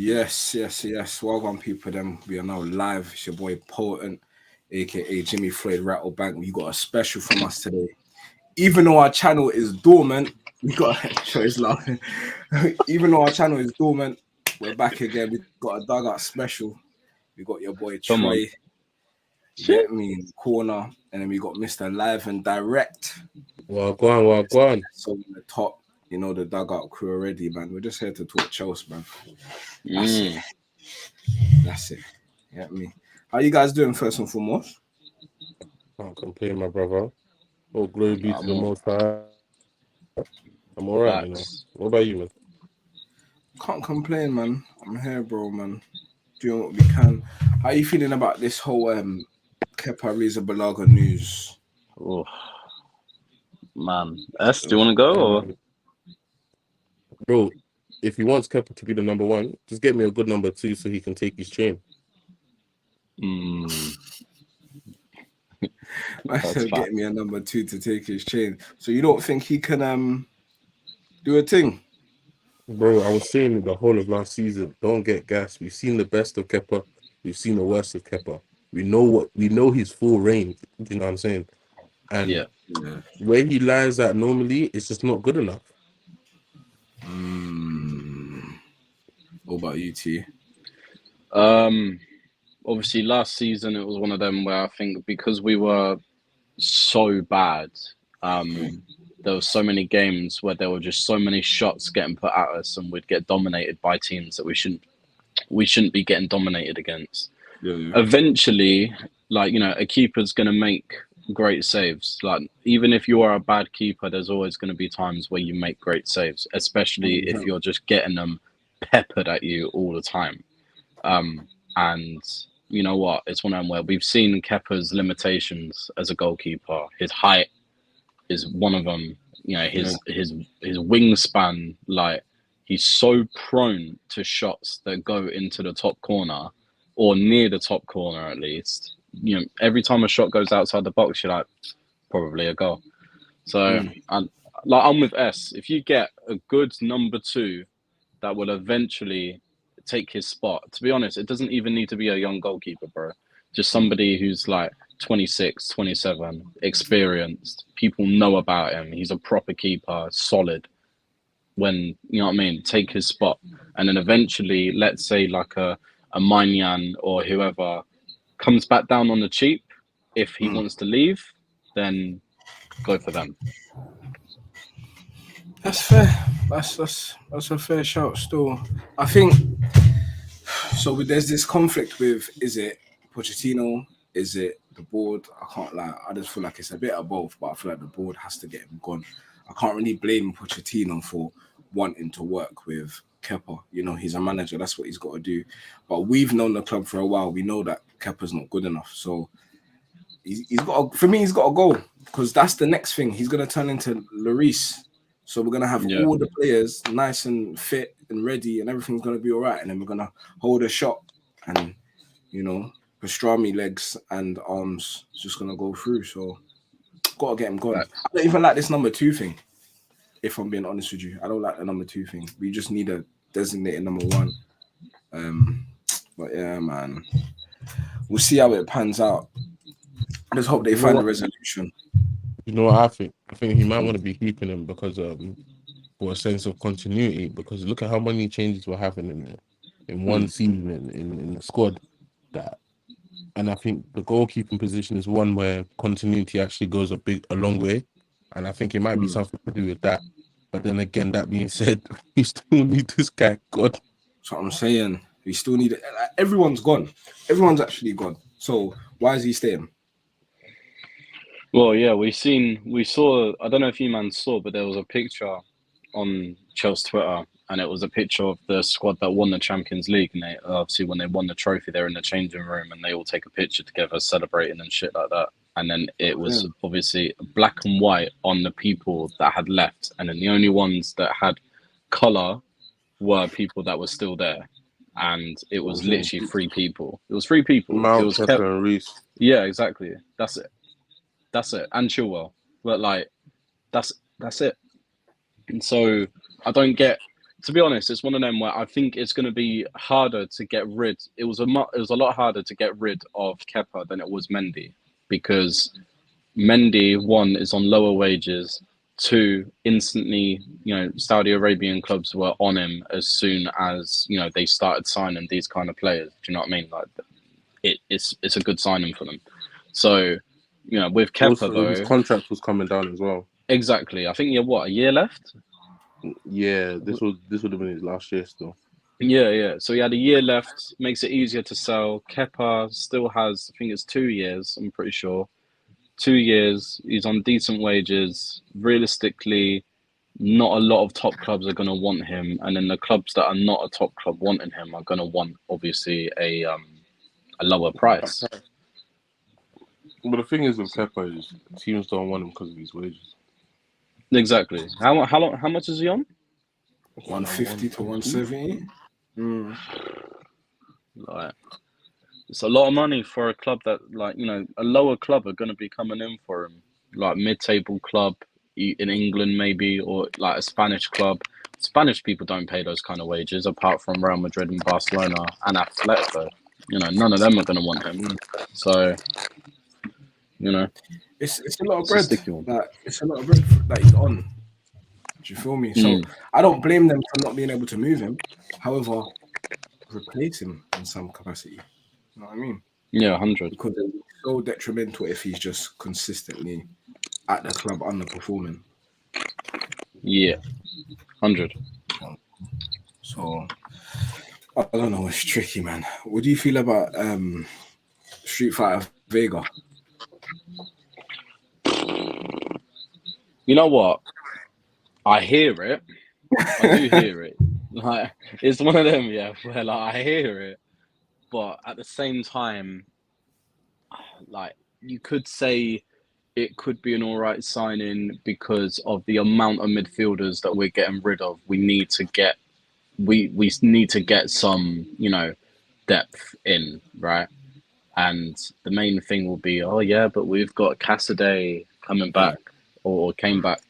Yes. Welcome, people. Them we are now live. It's your boy Potent, aka Jimmy Floyd Rattlebank. We got a special from us today. Even though our channel is dormant, we got sure it's laughing. Even though our channel is dormant, we're back again. We got a dugout special. We got your boy Come on. Trey. You get me in the corner, and then we got Mr. Live and Direct. Wagwan. So in the top, you know the dugout crew already, man. We're just here to talk Chelsea, man. That's it. You get me. How you guys doing first and foremost? Can't complain, my brother. All glory be to the Most High. I'm alright, you know. What about you, man? Can't complain, man. I'm here, bro, man. Doing what we can. How you feeling about this whole Kepa Arrizabalaga news? Oh, man. S, do you want to go? Or? Bro, if he wants Kepa to be the number one, just get me a good number two so he can take his chain. I said, get me a number two to take his chain. So you don't think he can do a thing? Bro, I was saying the whole of last season, don't get gas. We've seen the best of Kepa. We've seen the worst of Kepa. We know his full range. You know what I'm saying? And where he lies at normally, it's just not good enough. What about you, T? Obviously, last season it was one of them where I think because we were so bad, there were so many games where there were just so many shots getting put at us, and we'd get dominated by teams that we shouldn't be getting dominated against. Eventually, like, you know, a keeper's going to make great saves. Like, even if you are a bad keeper, there's always going to be times where you make great saves, especially if you're just getting them peppered at you all the time. And you know what? It's one of them where we've seen Kepa's limitations as a goalkeeper. His height is one of them. You know, his wingspan. Like, he's so prone to shots that go into the top corner or near the top corner, at least. You know, every time a shot goes outside the box, you're like, probably a goal. So, I'm with S. If you get a good number two that will eventually take his spot, to be honest, it doesn't even need to be a young goalkeeper, bro. Just somebody who's like 26, 27, experienced. People know about him. He's a proper keeper, solid. When, you know what I mean, take his spot. And then eventually, let's say like a Maignan or whoever comes back down on the cheap. If he wants to leave, then go for them. That's fair. That's a fair shout still. I think so. There's this conflict with, is it Pochettino? Is it the board? I can't lie. I just feel like it's a bit of both, but I feel like the board has to get him gone. I can't really blame Pochettino for wanting to work with Kepa. You know, he's a manager. That's what he's got to do. But we've known the club for a while. We know that Kepa's not good enough. So he's got. For me, he's got to go, because that's the next thing. He's going to turn into Lloris. So we're going to have all the players nice and fit and ready, and everything's going to be all right. And then we're going to hold a shot, and, you know, pastrami legs and arms is just going to go through. So got to get him gone. I don't even like this number two thing, if I'm being honest with you. I don't like the number two thing. We just need a designated number one. But yeah, man. We'll see how it pans out. I just hope they find a resolution. You know what I think? I think he might want to be keeping him because for a sense of continuity. Because look at how many changes were happening in one season in the squad. And I think the goalkeeping position is one where continuity actually goes a long way. And I think it might be something to do with that. But then again, that being said, we still need this guy gone. That's what I'm saying. We still need it. Everyone's gone. Everyone's actually gone. So why is he staying? Well, yeah, we saw, I don't know if you man saw, but there was a picture on Chelsea's Twitter, and it was a picture of the squad that won the Champions League. And they, obviously, when they won the trophy, they're in the changing room and they all take a picture together celebrating and shit like that. And then it was obviously black and white on the people that had left. And then the only ones that had colour were people that were still there. And it was literally three people. It was three people. Mount, it was Kepa and Reece. Yeah, exactly. That's it. And Chilwell. But like, that's it. And so I don't get, to be honest, it's one of them where I think it's going to be harder to get rid. It was a lot harder to get rid of Kepa than it was Mendy, because Mendy, one, is on lower wages. Two, instantly, Saudi Arabian clubs were on him as soon as they started signing these kind of players. Do you know what I mean? Like, it's a good signing for them. So, with Kepa Also, his though, contract was coming down as well. exactly. I think he had a year left. Yeah, this would have been his last year still. Yeah. So he had a year left. Makes it easier to sell. Kepa still has, I think it's 2 years. I'm pretty sure. 2 years. He's on decent wages. Realistically, not a lot of top clubs are going to want him, and then the clubs that are not a top club wanting him are going to want, obviously, a lower price. But the thing is with Kepa is teams don't want him because of his wages. Exactly. How much is he on? 150 to 170. Like, it's a lot of money for a club that, a lower club are going to be coming in for him, like mid-table club in England maybe, or like a Spanish club. Spanish people don't pay those kind of wages, apart from Real Madrid and Barcelona and Atletico. None of them are going to want him. So, it's a lot of it's a bread. sticky one. Like, it's a lot of bread that he's on. Do you feel me? So I don't blame them for not being able to move him. However, replace him in some capacity. You know what I mean? Yeah, 100. Because it's so detrimental if he's just consistently at the club underperforming. Yeah, 100. So I don't know. It's tricky, man. What do you feel about Street Fighter Vega? You know what? I hear it. I do hear it. Like, it's one of them, yeah, where like I hear it, but at the same time, like, you could say it could be an all right signing because of the amount of midfielders that we're getting rid of. We need to get some, depth in, right? And the main thing will be, oh yeah, but we've got Cassidy coming back or came back.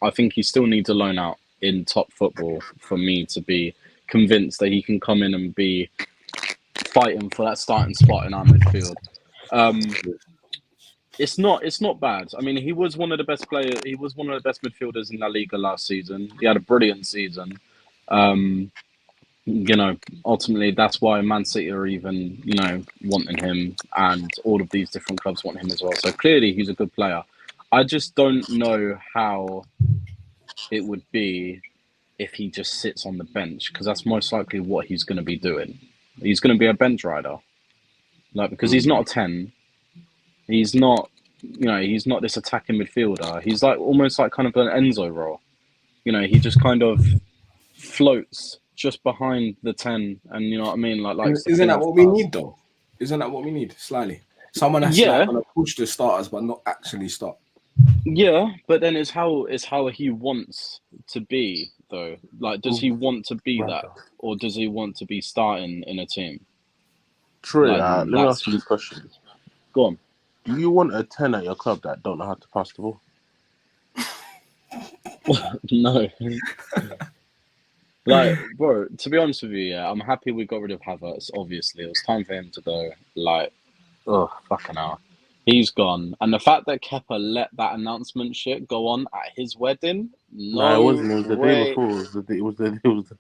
I think he still needs a loan out in top football for me to be convinced that he can come in and be fighting for that starting spot in our midfield. It's not bad. I mean, he was one of the best players. He was one of the best midfielders in La Liga last season. He had a brilliant season. Ultimately, that's why Man City are even, wanting him, and all of these different clubs want him as well. So clearly, he's a good player. I just don't know how it would be if he just sits on the bench, because that's most likely what he's going to be doing. He's going to be a bench rider, because he's not a 10. He's not, he's not this attacking midfielder. He's like almost like kind of an Enzo role. He just kind of floats just behind the 10, and you know what I mean? Isn't that what we need, though? Isn't that what we need? Slightly. Someone that's Yeah. going to push the starters, but not actually start. Yeah, but then it's how he wants to be, though. Like, does he want to be that, or does he want to be starting in a team? Trey, let me ask you this question. Go on. Do you want a 10 at your club that don't know how to pass the ball? No. Like, bro, to be honest with you, yeah, I'm happy we got rid of Havertz, obviously. It was time for him to go. Like, oh, fucking hell. He's gone. And the fact that Kepa let that announcement shit go on at his wedding, no, it wasn't. It was the way. day before. It was the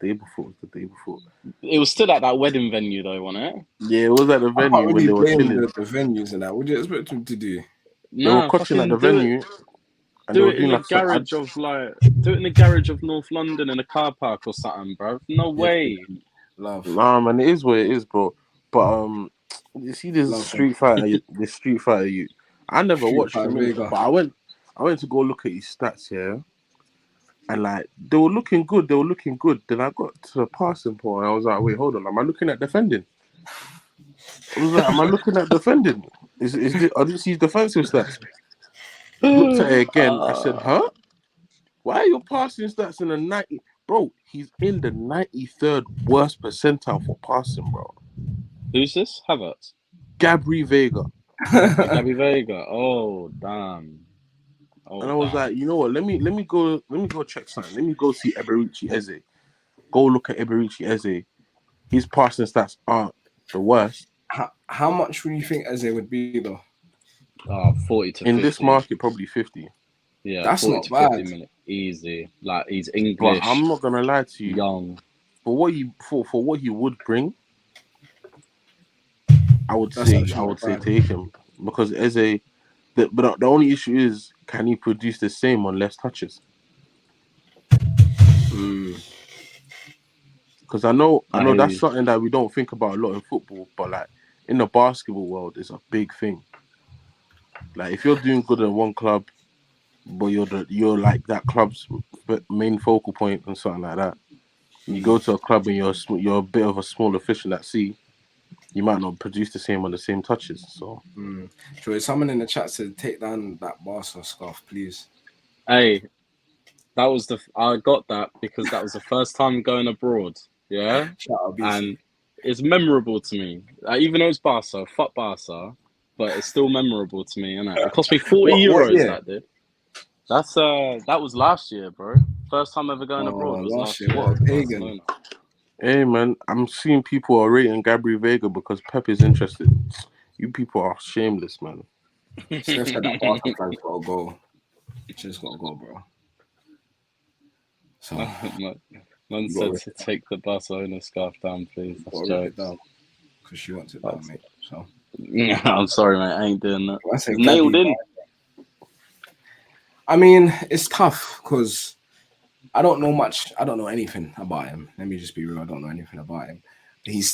day before. It was still at that wedding venue, though, wasn't it? Yeah, it was at the venue when they were chilling. The venues and that. What do you expect them to do? They were cutting at the venue. Do it in the garage of do it in the garage of North London in a car park or something, bro. No way. Love. Nah, man, it is what it is, bro. But you see this Street Fighter, you. I never watched him, but I went to go look at his stats here, and like they were looking good. Then I got to the passing point, and I was like, wait, hold on, am I looking at defending? I was like, am I looking at defending? I didn't see his defensive stats. Looked at it again. I said, huh? Why are your passing stats in the 90? Bro, he's in the 93rd worst percentile for passing, bro. Who's this? Havertz? Gabri Vega. Gabri Vega. Oh, damn. And I was like, you know what? Let me go check something. Let me go see Eberechi Eze. go look at Iberici Eze. His passing stats aren't the worst. How much would you think Eze would be though? 40 to In 50. this market, probably 50. Yeah, That's 40 not to 50 bad. minutes. Easy. Like, he's But English, I'm not gonna lie to you. young. For what he would bring, I would That's say actually not bad. take him because Eze. But the only issue is, can he produce the same on less touches? Because I know that's something that we don't think about a lot in football, but like in the basketball world, it's a big thing. Like if you're doing good in one club, but you're like that club's main focal point and something like that. You go to a club and you're a bit of a smaller fish in that sea. You might not produce the same on the same touches. So, Sure, someone in the chat said take down that Barca scarf, please. Hey, I got that because that was the first time going abroad. Yeah, Shout out BC. and it's memorable to me. Even though it's Barca, fuck Barca, but it's still memorable to me. Innit? It cost me 40 What euros. year? That did. That was last year, bro. First time ever going abroad was last year. What a pagan. Barcelona. hey man, I'm seeing people are rating Gabriel Vega because Pep is interested. You people are shameless, man. Steph said that Barca fans gotta go. Just gotta go, bro. So Man said to take the Barcelona scarf down, please. That's jokes. Because she wants it down, mate. So yeah, I'm sorry, mate. I ain't doing that. It's nailed in. I mean, it's tough because I don't know much. I don't know anything about him. Let me just be real. I don't know anything about him.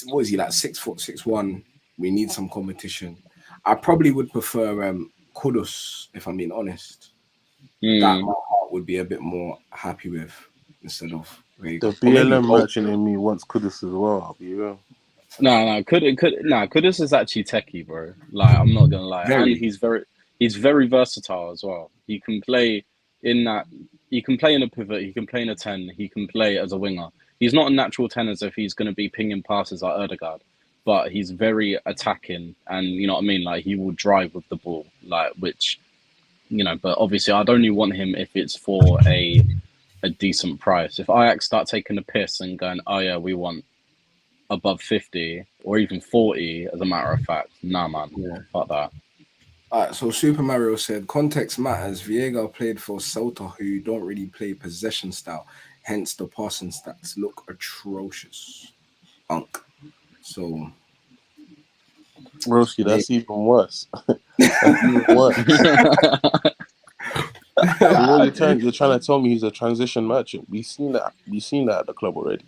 What is he like? 6', 6'1". We need some competition. I probably would prefer Kudus, if I'm being honest. That my heart would be a bit more happy with instead of Vega. The BLM merchant in me wants Kudus as well. I'll be real. No, Kudus is actually techie, bro. Like, I'm not gonna lie, and he's very versatile as well. He can play in that. He can play in a pivot. He can play in a 10. He can play as a winger. He's not a natural 10 as if he's going to be pinging passes like Erdegaard, but he's very attacking, and you know what I mean. Like, he will drive with the ball, like which, you know. But obviously, I'd only want him if it's for a decent price. If Ajax start taking a piss and going, oh yeah, we want above 50 or even 40, as a matter of fact, nah, man, fuck that. All right, so Super Mario said context matters. Viega played for Celta, who don't really play possession style, hence the passing stats look atrocious. So, Broski, that's even worse. That's even worse. So you're trying to tell me he's a transition merchant. We've seen that at the club already.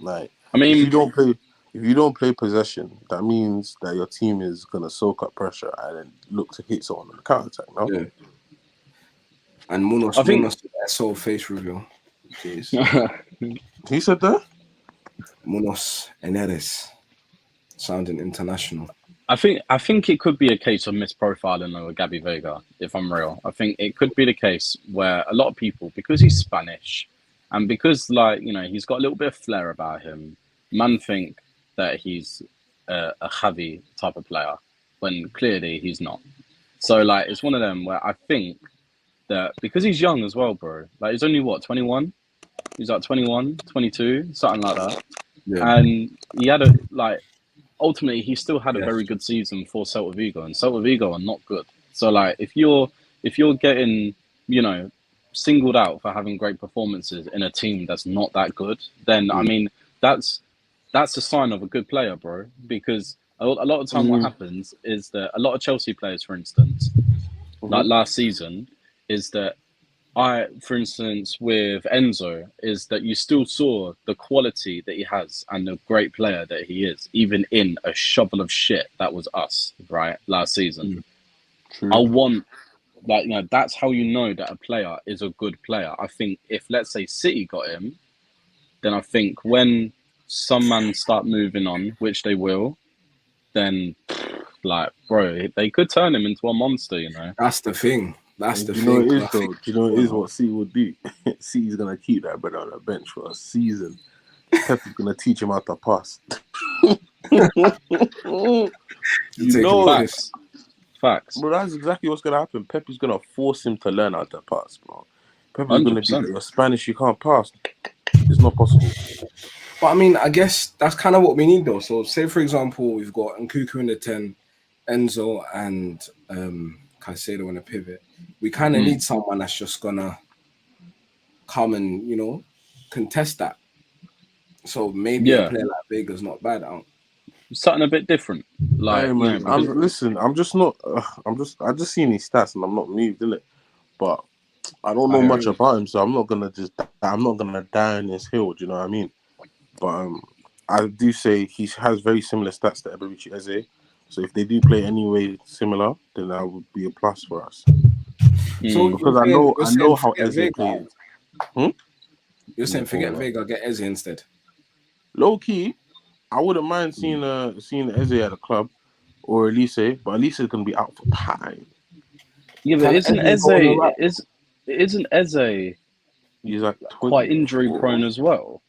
Like, I mean, if you don't play possession, that means that your team is gonna soak up pressure and then look to hit someone on the counter attack. No. Yeah. And Munoz S.0 face reveal. Jeez. He said that. Munoz Eneres, sounding international. I think it could be a case of misprofiling over Gabby Vega, if I'm real. I think it could be the case where a lot of people, because he's Spanish and because, like, you know, he's got a little bit of flair about him, man think that he's a Javi type of player when clearly he's not. So, like, it's one of them where I think that because he's young as well, bro, like, he's only, 21? He's like 21, 22, something like that. Yeah. And he had ultimately, he still had a very good season for Celta Vigo, and Celta Vigo are not good. So, like, if you're getting, you know, singled out for having great performances in a team that's not that good, then I mean, that's a sign of a good player, bro. Because a lot of time, what happens is that a lot of Chelsea players, for instance, like last season, is that for instance, with Enzo, is that you still saw the quality that he has and the great player that he is, even in a shovel of shit that was us, right, last season. I want, like, you know, that's how you know that a player is a good player. I think if, let's say, City got him, then I think when some man start moving on, which they will, then, like, bro, they could turn him into a monster, you know? That's the thing. That's the thing. Do you know it is what City would do? City's gonna keep that brother on the bench for a season. Pep is gonna teach him how to pass. Facts. Bro, that's exactly what's gonna happen. Pep is gonna force him to learn how to pass, bro. Pepe's going to be 100%. like, you're Spanish, you can't pass. It's not possible. But I mean, I guess that's kind of what we need though. So say for example, we've got Nkuku in the 10, Enzo and Caicedo in a pivot. We kind of need someone that's just gonna come and contest that. So maybe a Yeah, player like Vega's not bad. something a bit different. Like, Hey man, because I'm just not. I just seen his stats and I'm not moved in it. But I don't I know hear much you. about him, so I'm not gonna die on his hill. Do you know what I mean? But I do say he has very similar stats to Eberici Eze. So if they do play anyway similar, then that would be a plus for us. So Because you're I saying know how forget Eze Vega. plays. Hmm? You're yeah, saying go on, forget bro. Vega, get Eze instead. Low key, I wouldn't mind seeing Eze at a club or Elise, but Elise is gonna be out for time. Yeah, but Can isn't Eze go on the right? isn't Eze He's like quite injury 24. prone as well?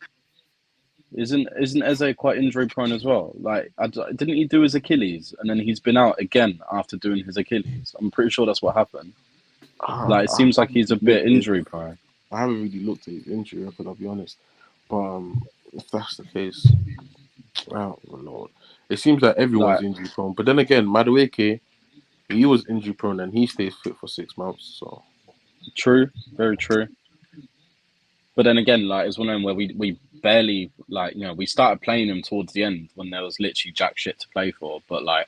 Isn't Eze quite injury prone as well? Like, didn't he do his Achilles and then he's been out again after doing his Achilles? I'm pretty sure that's what happened. Like, it I seems like haven't he's a bit looked at injury prone. I haven't really looked at his injury record, I'll be honest. But if that's the case, I don't know. It seems like everyone's Like, injury prone. But then again, Madueke, he was injury prone and he stays fit for 6 months. So true, very true. But then again, like, it's one of them where we barely, like, we started playing him towards the end when there was literally jack shit to play for. But like,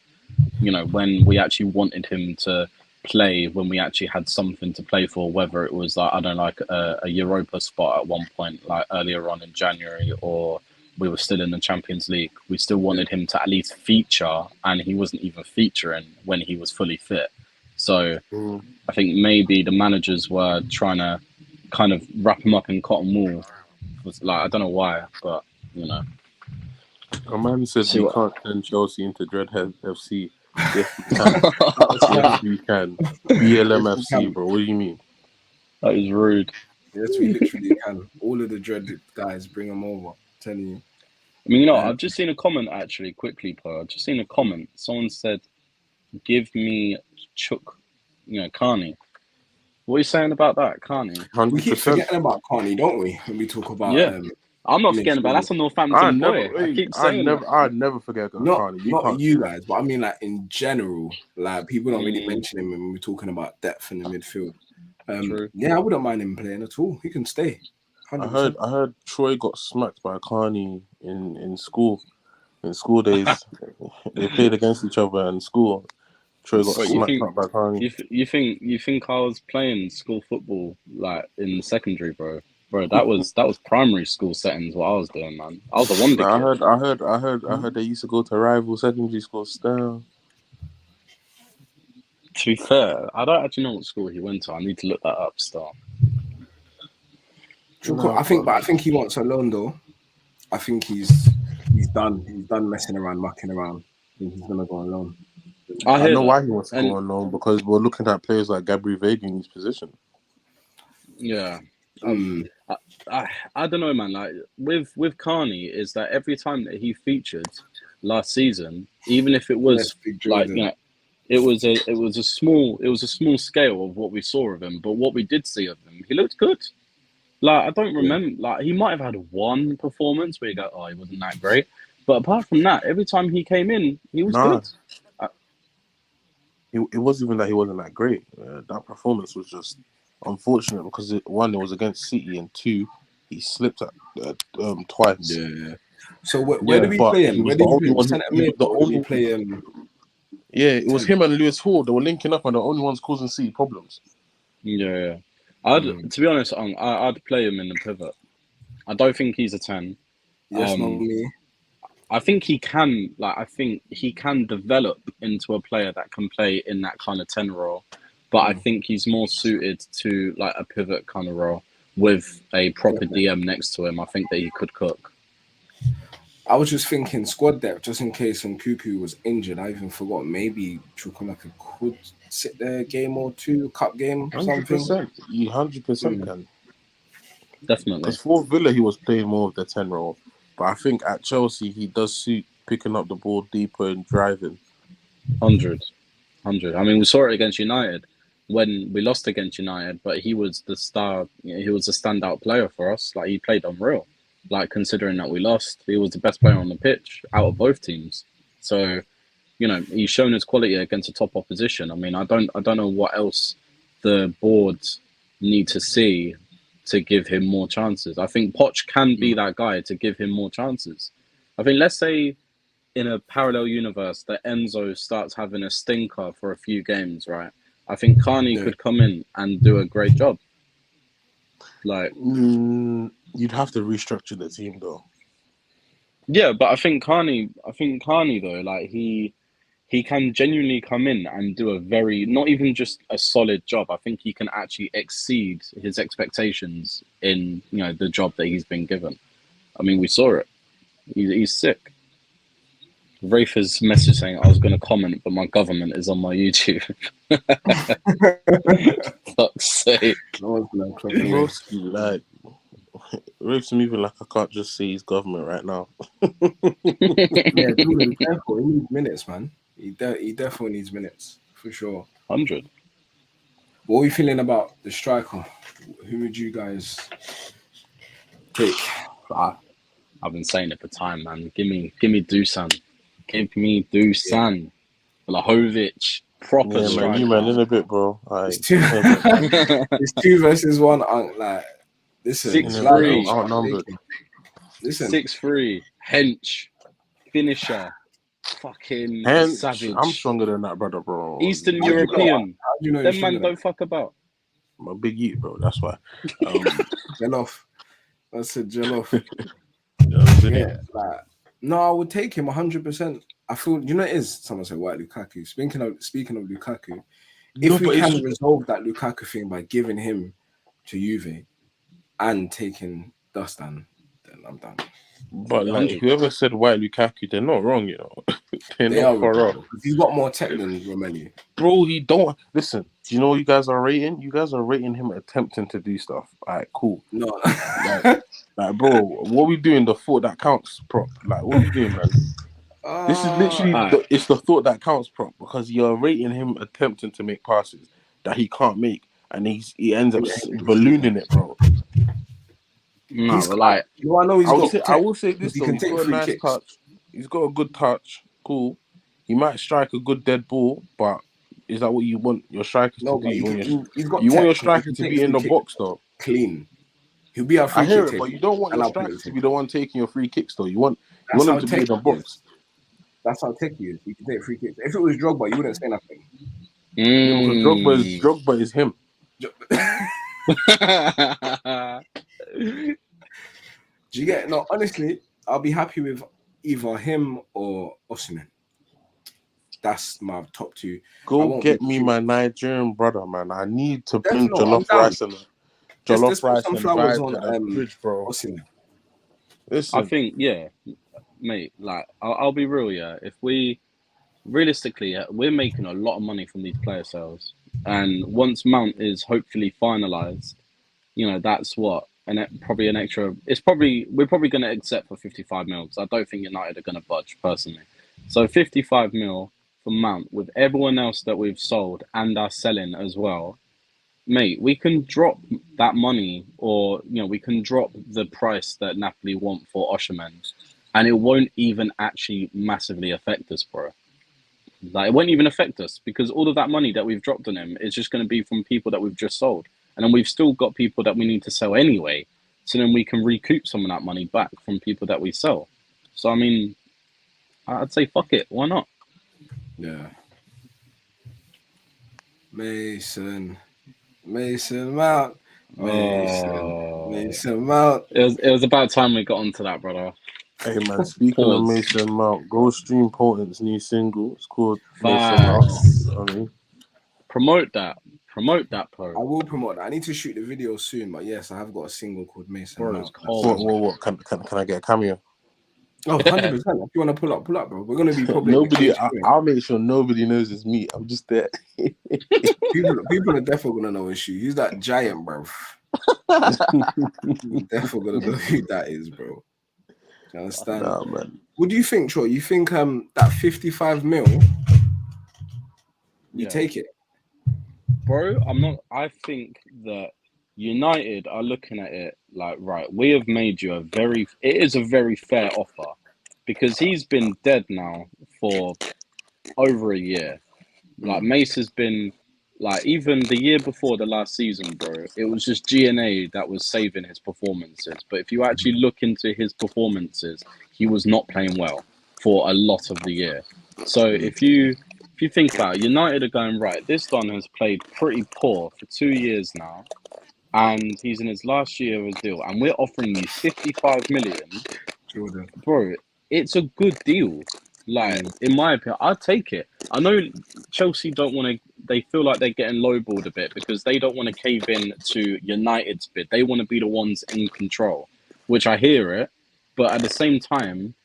when we actually wanted him to play, when we actually had something to play for, whether it was like, I don't know, like a Europa spot at one point, like earlier on in January, or we were still in the Champions League, we still wanted him to at least feature, and he wasn't even featuring when he was fully fit. So I think maybe the managers were trying to kind of wrap him up in cotton wool. Like, I don't know why, but a man said see we what. can't turn Chelsea into Dreadhead FC. Yes, we can. That's Yes, fine. we can. Yes, BLM we FC, can. bro. What do you mean? That is rude. Yes, we literally can. All of the dreaded guys, bring them over. I'm telling you. I mean, Uh, I've just seen a comment actually, quickly, Paul. I've just seen a comment. Someone said, "Give me Chuk, Carney." What are you saying about that, Carney? we keep 100%. forgetting about Carney, don't we? When we talk about Yeah, I'm not forgetting about. midfield. That's a Northampton boy. I Hey, keep saying that. I'd never forget about Not Carney. You not can't you say that. guys, but I mean like in general, like people don't really Mm, mention him when we're talking about depth in the midfield. true. Yeah, I wouldn't mind him playing at all. He can stay, I 100%. heard I heard Troy got smacked by Carney in school. In school days, they played against each other in school. Troy got What you smacked think? up by Carney. You think I was playing school football like in secondary, bro? Bro, that was primary school settings. What I was doing, man. I was a wonder Nah, kid. I heard they used to go to rival secondary schools still. To be fair, I don't actually know what school he went to. I need to look that up still. Nah, But I but think he wants a loan though. I think he's done. He's done messing around, mucking around. I think he's gonna go on loan. I I hear know that, why he wants to go and on loan because we're looking at players like Gabriel Vega in his position. yeah, Mm. I, I don't know, man. Like with Carney, is that every time that he featured last season, even if it Yes, was Big like Jordan. it was a small scale of what we saw of him, but what we did see of him, he looked good. Like, I don't Yeah. remember. Like, he might have had one performance where you go, "Oh, he wasn't that great," but apart from that, every time he came in, he was Nah, good. Uh, it wasn't even that he wasn't that great. That performance was just unfortunate because one, it was against City, and two, he slipped twice. Yeah. So where yeah, do we But play he him? was Where the did you only play him? one. Centre He was mid the or do we only. play him Yeah, it was 10? him and Lewis Hall. They were linking up, and the only ones causing City problems. yeah. I'd Mm. To be honest, I'd play him in the pivot. I don't think he's a 10. Yes, no Um, me. I think he can, I think he can develop into a player that can play in that kind of 10 role, but I Mm. think he's more suited to like a pivot kind of role with a proper DM next to him. I think that he could cook. I was just thinking squad depth just in case Cuckoo was injured. I even forgot maybe Chukwunaka could sit there a game or two, cup game, Hundred something. percent. You 100% Mm, can. Because definitely. for Villa, he was playing more of the 10 role, but I think at Chelsea, he does suit picking up the ball deeper and driving. 100. I mean, we saw it against United. when we lost against United, but he was the star. He was a standout player for us. Like, he played unreal. Like, considering that we lost, he was the best player on the pitch out of both teams. So, he's shown his quality against a top opposition. I mean, I don't know what else the board need to see to give him more chances. I think Poch can be that guy to give him more chances. I think, let's say in a parallel universe that Enzo starts having a stinker for a few games, right? I think Carney could come in and do a great job. Like, you'd have to restructure the team though. yeah, but I think Carney though, like, he can genuinely come in and do a very, not even just a solid job. I think he can actually exceed his expectations in the job that he's been given. I mean, we saw it. He's sick. Rafa's message saying I was going to comment, but my government is on my YouTube. Fuck's sake. Like, Rafe's moving like I can't just see his government right now. Yeah, be careful. He needs minutes, man. He definitely needs minutes, for sure. 100. What are you feeling about the striker? Who would you guys pick? I've been saying it for time, man. Give me Dusan. Give me Dusan. Vlahovic. Proper striker. Man, you man in a bit, bro. It's two versus one. Like, listen, 6-3. Outnumbered. Listen, 6-3. Hench. Finisher. Fucking Hench, savage. I'm stronger than that, brother, bro. Eastern European. How do you know Them man don't fuck about. I'm a big eat, bro. That's why. Gel off. I said gel off. Yeah, like, no, I would take him 100%. I feel, it is. Someone said White Lukaku. Speaking of Lukaku, if we can resolve that Lukaku thing by giving him to Juve and taking Dustin, then I'm done. But like, whoever said White Lukaku, they're not wrong, They're not far off. He's got more tech than Romelu. Bro, he don't listen. Do you know what you guys are rating? You guys are rating him attempting to do stuff. Alright, cool. No, like, bro, what we doing? The thought that counts, prop. Like, what are we doing, man? This is literally it's the thought that counts, prop, because you're rating him attempting to make passes that he can't make, and he ends up ballooning it, bro. No, I will say this though. He's got a nice touch. He's got a good touch. Cool. He might strike a good dead ball, but is that what you want your strikers to do? You want your striker to be in the box though. Clean. He'll be our free kick. I hear it, but you don't want your striker to be the one taking your free kicks though. You want him to be in the box. That's how tech he is. He can take free kicks. If it was Drogba, you wouldn't say nothing. Drogba is him. Do you get? No, honestly, I'll be happy with either him or Osimhen. That's my top two. Go get me my Nigerian brother, man. I need to bring jollof rice and vibes on the fridge, bro. Osimhen. I think, mate. Like, I'll be real, if we realistically, we're making a lot of money from these player sales, and once Mount is hopefully finalized, that's what. And probably an extra. We're probably going to accept for 55 mil. Because I don't think United are going to budge personally. So 55 mil for Mount with everyone else that we've sold and are selling as well, mate. We can drop that money, or we can drop the price that Napoli want for Osimhen, and it won't even actually massively affect us, bro. Like, it won't even affect us because all of that money that we've dropped on him is just going to be from people that we've just sold. And then we've still got people that we need to sell anyway. So then we can recoup some of that money back from people that we sell. So, I mean, I'd say fuck it. Why not? Yeah. Mason Mount. Mason Mount. It was about time we got onto that, brother. Hey, man, speaking of Mason Mount, go stream Portland's new single. It's called Mason Mount. I mean, promote that, bro. I will promote that. I need to shoot the video soon, but yes, I have got a single called Mason Mount. What? Can I get a cameo? Oh, 100%. If you want to pull up, bro. We're going to be public. I'll make sure nobody knows it's me. I'm just there. people are definitely going to know it's you. He's that giant, bro. Definitely going to know who that is, bro. Do you understand? Nah, man. What do you think, Troy? You think that 55 mil, you take it? bro, I'm not. I think that United are looking at it like, right, we have made you a very. It is a very fair offer, because he's been dead now for over a year. Like Mace has been, like, even the year before the last season, bro, it was just GNA that was saving his performances. But if you actually look into his performances, he was not playing well for a lot of the year. So if you think about it, United are going, right, this Don has played pretty poor for 2 years now, and he's in his last year of his deal, and we're offering you 55 million, Jordan. bro. It's a good deal. Like, in my opinion, I'd take it. I know Chelsea don't want to. They feel like they're getting lowballed a bit because they don't want to cave in to United's bid. They want to be the ones in control, which I hear it. But at the same time,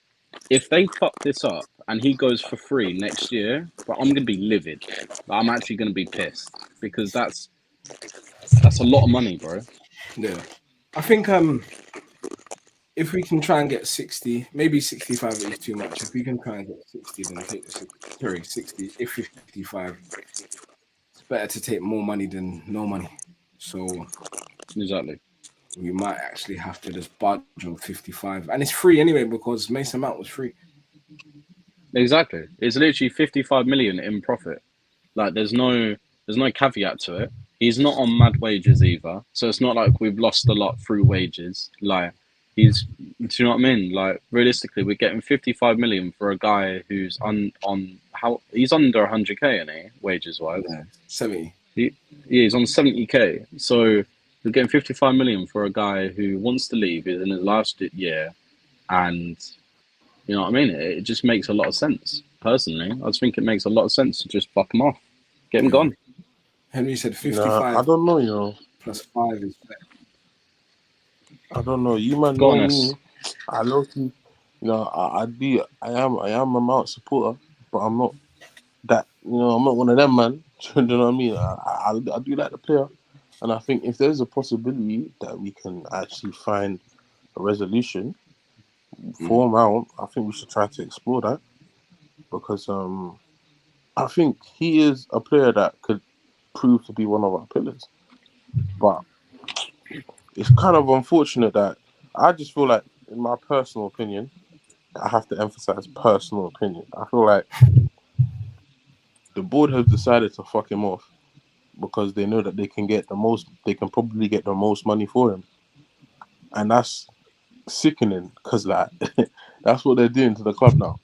if they fuck this up and he goes for free next year, but I'm gonna be livid. Like, I'm actually gonna be pissed because that's a lot of money, bro. Yeah. I think if we can try and get 60, maybe 65 is too much. If we can try and get 60, then take the 60. Sorry, 60. If 55, it's better to take more money than no money. So Exactly. we might actually have to just budge on 55. And it's free anyway because Mason Mount was free. Exactly. It's literally 55 million in profit. Like, there's no caveat to it. He's not on mad wages either, so it's not like we've lost a lot through wages. Like, do you know what I mean? Like, realistically, we're getting 55 million for a guy who's on how he's under 100k, isn't he, wages wise? Yeah, 70. Yeah, he's on 70k. So we're getting 55 million for a guy who wants to leave, is in his last year, and you know what I mean? It just makes a lot of sense. Personally, I just think it makes a lot of sense to just fuck him off, get him gone. Henry said Nah, 55 I don't know, you know. plus 5 is fair. I don't know. You man Go know on, me. us. I low key, you know, I am a Mount supporter, but I'm not that, you know, I'm not one of them, man. Do you know what I mean? I do like the player, and I think if there's a possibility that we can actually find a resolution for Mount, I think we should try to explore that because I think he is a player that could prove to be one of our pillars, but it's kind of unfortunate that I just feel like, in my personal opinion, I have to emphasize personal opinion. I feel like the board has decided to fuck him off because they know that they can probably get the most money for him. And that's sickening because, like, that's what they're doing to the club now.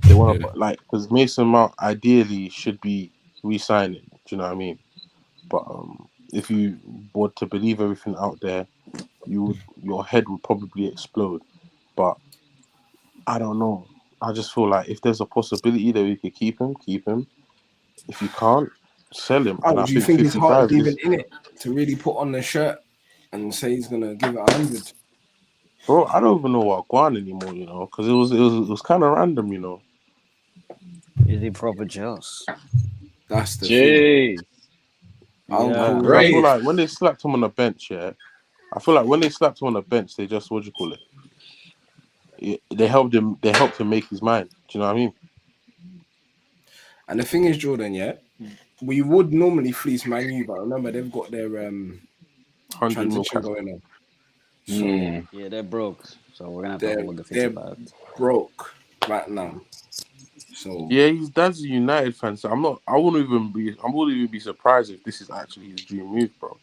They want to, like, because Mason Mount ideally should be re signing. Do you know what I mean? But if you were to believe everything out there, your head would probably explode. But I don't know. I just feel like if there's a possibility that we could keep him, keep him. If you can't, sell him. And Oh, I do you think think his heart 55 is even is, in it to really put on the shirt and say he's gonna give it 100? bro. I don't even know what Guan anymore, you know, because it was kind of random, you know. Is he proper jealous? That's the thing. Jeez. Yeah. Because I feel Brave. like when they slapped him on the bench, yeah, I feel like when they slapped him on the bench, they just, what do you call it? They helped him. They helped him make his mind. Do you know what I mean? And the thing is, Jordan, yeah, we would normally fleece Man U, but remember they've got their 100 mil transition cap. going on. So Mm. Yeah, they're broke. So we're gonna have to they're hold the they're 55. broke right now. So Yeah, his dad's a United fan, so I wouldn't even be surprised if this is actually his dream move, bro.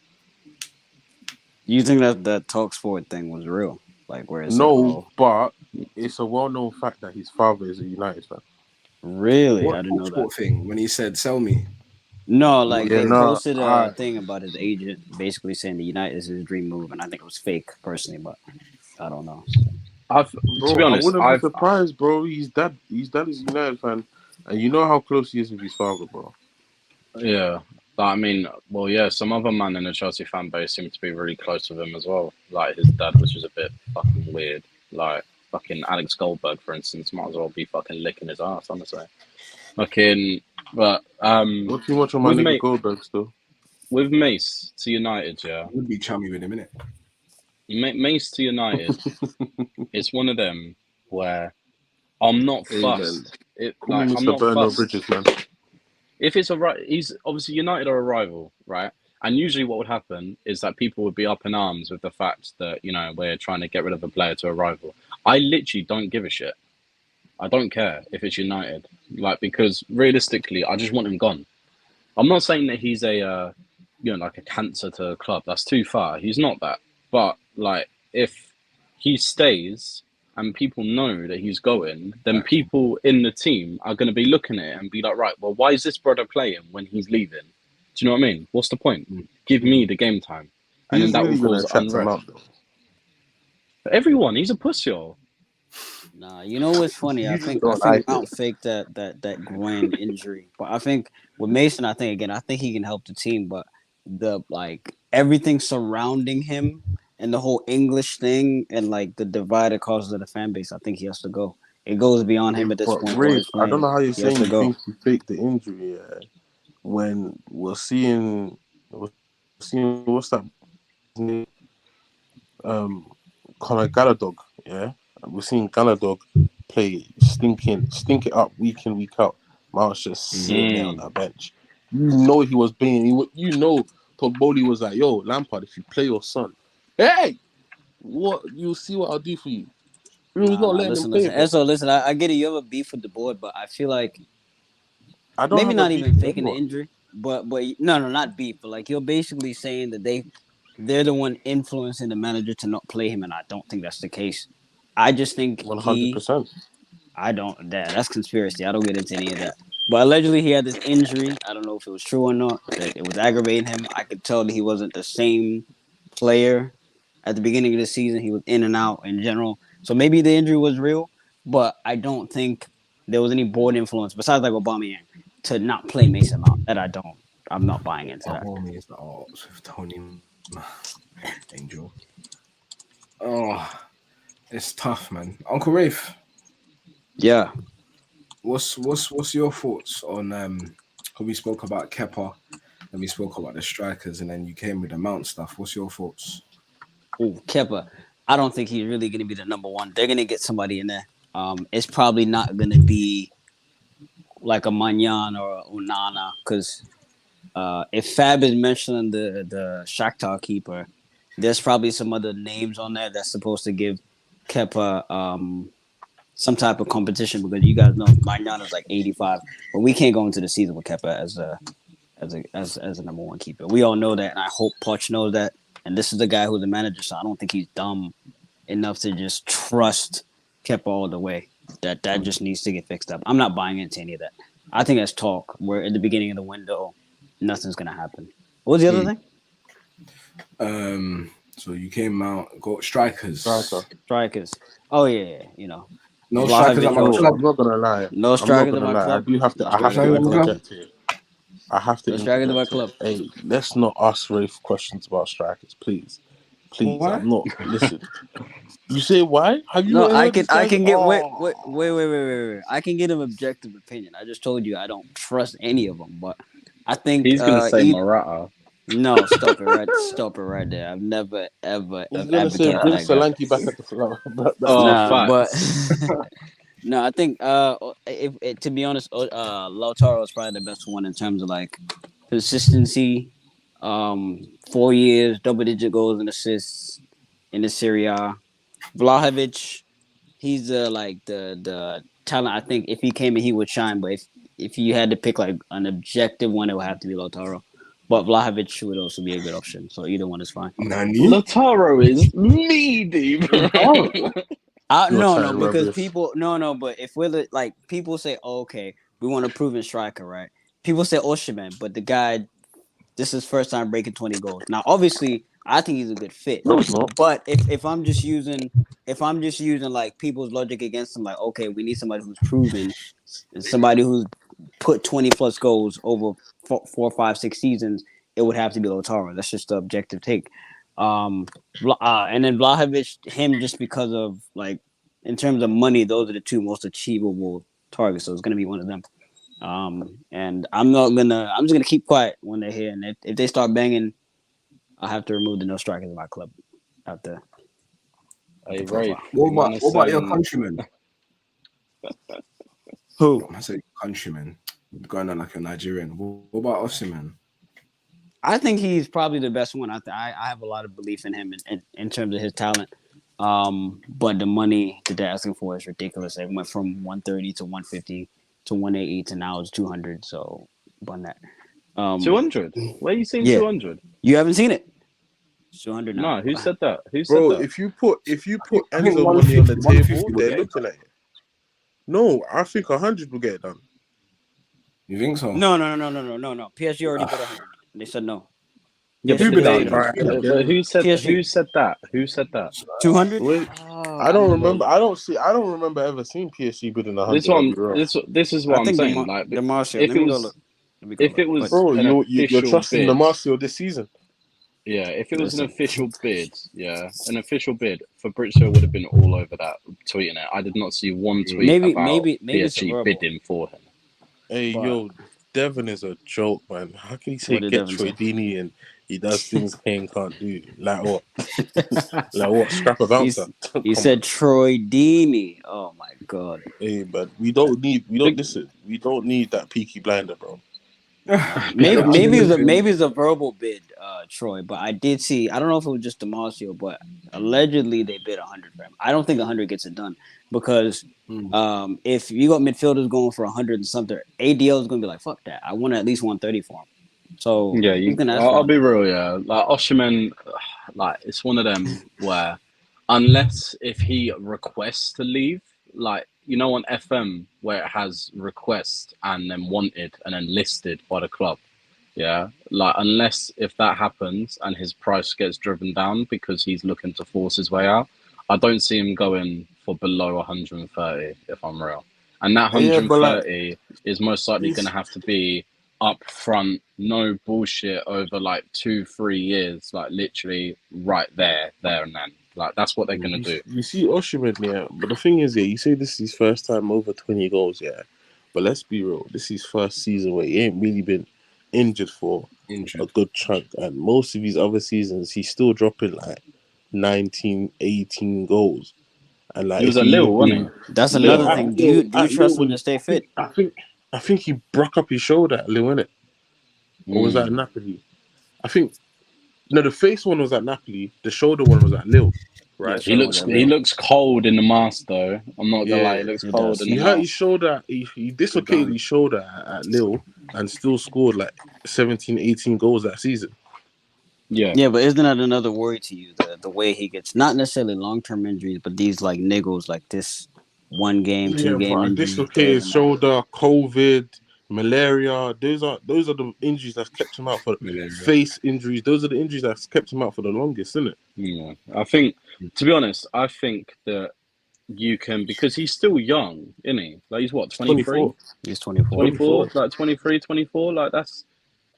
You think that that talk sport thing was real? Like where it said, No, "Oh, but it's a well-known fact that his father is a United fan. really? I what didn't know that." sport thing when he said sell me? No, I'm not like Yeah, they hearing. no, posted a thing about his agent, basically saying the United is his dream move, and I think it was fake, personally, but I don't know. To be bro, I honest, wouldn't be surprised, bro. His dad is a United fan, and you know how close he is with his father, bro. yeah. I mean, well, yeah, some other man in the Chelsea fan base seemed to be really close with him as well. Like his dad, which was a bit fucking weird. Like fucking Alex Goldberg, for instance, might as well be fucking licking his ass, honestly. Fucking, but Not too much on my with nigga mate Goldberg still. with Mace to United, yeah, Would be chummy with him, innit? Mace to United, it's one of them where I'm not Hey man, fussed. call me I'm Mr. not Burn No fussed. Bridges, man. if it's he's obviously United are a rival, right? And usually, what would happen is that people would be up in arms with the fact that we're trying to get rid of a player to a rival. I literally don't give a shit. I don't care if it's United, because realistically, I just want him gone. I'm not saying that he's like a cancer to a club. That's too far. He's not that. But if he stays and people know that he's going, then people in the team are going to be looking at it and be like, right, well, why is this brother playing when he's leaving? Do you know what I mean? What's the point? Give me the game time. And He's then that really will going to cause attract him unrest. out, though. But everyone, he's a pussy. Nah, you know what's funny? I think Mount faked that groin injury, but I think with Mason, I think he can help the team, but everything surrounding him and the whole English thing and the divide it causes of the fan base, I think he has to go. It goes beyond him at this point. Rafe, I don't know how you're saying you go. think he faked the injury when we're seeing what's that name? Conor Galadog, yeah. We're seeing Galadog play stink it up week in, week out. Mount's just sitting there on that bench. You know he was being. Todd Bowley was like, "Yo, Lampard, if you play your son, hey, what you'll see what I'll do for you." He was not letting him play. S.0, listen, I get it. You have a beef with the board, but I feel like I don't maybe have not a beef even with faking the anyone. injury, but no, not beef, but you're basically saying that they're the one influencing the manager to not play him, and I don't think that's the case. I just think 100%. that's conspiracy. I don't get into any of that. But allegedly he had this injury. I don't know if it was true or not. That it was aggravating him. I could tell that he wasn't the same player at the beginning of the season. He was in and out in general. So maybe the injury was real, but I don't think there was any board influence besides Aubameyang to not play Mason Mount. I'm not buying into that. Homies, with Tony Angel. Oh, it's tough, man. Uncle Rafe. Yeah. What's your thoughts on we spoke about Kepa, and we spoke about the strikers, and then you came with the Mount stuff. What's your thoughts? Oh, Kepa. I don't think he's really gonna be the number one. They're gonna get somebody in there. It's probably not gonna be like a Manyan or a Unana, because if Fab is mentioning the Shakhtar keeper, there's probably some other names on there that's supposed to give Kepa some type of competition, because you guys know Manyan is 85, but we can't go into the season with Kepa as a number one keeper. We all know that, and I hope Poch knows that. And this is the guy who's the manager, so I don't think he's dumb enough to just trust Kepa all the way. That just needs to get fixed up. I'm not buying into any of that. I think that's talk. We're at the beginning of the window. Nothing's gonna happen. What was the other thing? So you came out, got strikers. Oh yeah. No strikers at my club. I'm not gonna lie. No strikers at my club. I have to interject here. I have to strikers at my club. Hey, let's not ask Rafe questions about strikers, please. Why? I'm not. Listen. You say why? Have you? No, I can get wait. I can get an objective opinion. I just told you I don't trust any of them, but I think he's gonna say Morata. No, stop it right there. I've never ever. He's gonna say bring Solanke back at the floor. No, I think if to be honest, Lautaro is probably the best one in terms of consistency. 4 years, double-digit goals and assists in the Serie A. Vlahovic, he's the talent. I think if he came in, he would shine. But if you had to pick an objective one, it would have to be Lautaro. But Vlahovic would also be a good option. So either one is fine. Lautaro is meaty, bro. No, because people but if we're people say, oh, okay, we want a proven striker, right? People say Osimhen, but the guy, this is first time breaking 20 goals. Now, obviously, I think he's a good fit. No, it's not. But if I'm just using people's logic against him, okay, we need somebody who's proven, somebody who's put 20 plus goals over 4, 5, 6 seasons, it would have to be Lautaro. That's just the objective take. And then Vlahovic, him just because of in terms of money, those are the two most achievable targets. So it's gonna be one of them. And I'm just gonna keep quiet when they're here. And if they start banging, I'll have to remove the no strikers in my club. After. Hey, right. What about your countrymen? Who? I say countrymen. going on like a Nigerian. What about Osimhen? I think he's probably the best one. I have a lot of belief in him in terms of his talent. But the money that they're asking for is ridiculous. It went from 130 to 150 to 180 to now it's 200. So, on that. 200. Where are you seeing Yeah. 200? You haven't seen it? 200 now. No, who said that? Who said Bro, that? if you put I think Enzo money on the 150 table, will they're get it looking done. at it. No, I think 100 will get it done. You think so? No. PSG already bid Ah, 100. They said no. Yeah, Yes, but who did bid yes, they? they out? did. Alright, But who said PSG. who said that? Who said that? 200? wait. I I don't don't know. remember. I don't remember ever seeing PSG bidding 100. I'll be real. This is I what I'm think saying. Like, Demarcio. if Let it me go was look. Let me go if look. it was Bro, an you're official trusting the bid, Marcio this season. yeah, if it was an Listen. official bid, yeah, an official bid, Fabrizio would have been all over that, tweeting it. I did not see one tweet about Maybe it's a PSG verbal. bidding for him. Hey, But yo, Devin is a joke, man. How can he say what did get Devin Troy say? Deeney and he does things Kane can't do? Like what? Like what? Scrap a bouncer? He Come on. said Troy Deeney. Oh my god. Hey, but we don't Big, listen. We don't need that Peaky Blinder, bro. Maybe I maybe mean, it's a listen, maybe it's a verbal bid, Troy. But I did see. I don't know if it was just Demarcio, but allegedly they bid 100 for him. I don't think 100 gets it done because mm, if you got midfielders going for 100 and something, ADL is going to be like, fuck that. I want at least 130 for him. So yeah, he's going to ask for I'll be 100. real, yeah. Like Oshiman, like it's one of them where unless if he requests to leave, like you know on FM where it has request and then wanted and then listed by the club. Yeah, like unless if that happens and his price gets driven down because he's looking to force his way out, I don't see him going for below 130 if I'm real. And that Yeah, but like 130 is most likely going to he's have to be up front, no bullshit over like 2 3 years, like literally right there and then. Like that's what they're going to do. you see Osimhen, yeah. But the thing is, yeah, you say this is his first time over 20 goals, yeah. But let's be real, this is his first season where he ain't really been injured for a injured. good chunk. And most of his other seasons, he's still dropping like 19, 18 goals. And like He was if at he Lille, even wasn't been, he? That's yeah, another Lille. thing. Do you At Lille trust him to when stay fit? I think he broke up his shoulder at Lille, innit? Or was that Mm. Napoli? I think no, the face one was at Napoli, the shoulder one was at Lille, Yeah, right? He shoulder was looks at he Lille. looks cold in the mask though. I'm not gonna lie, Yeah. he looks He cold in does. the He hurt his mask. shoulder. He Good dislocated done. his shoulder at Lille and still scored like 17, 18 goals that season. Yeah. Yeah, but isn't that another worry to you? The way he gets not necessarily long term injuries, but these like niggles, like this 1 game, two Yeah, game but a injury here dislocated and there. shoulder, COVID, malaria. Those are the injuries that's kept him out for Malaria. face injuries. Those are the injuries that's kept him out for the longest, isn't it? Yeah, I think, to be honest, I think that you can because he's still young, isn't he? Like he's what, 23, 24. He's 24. 24, 24. like 23, 24. Like that's.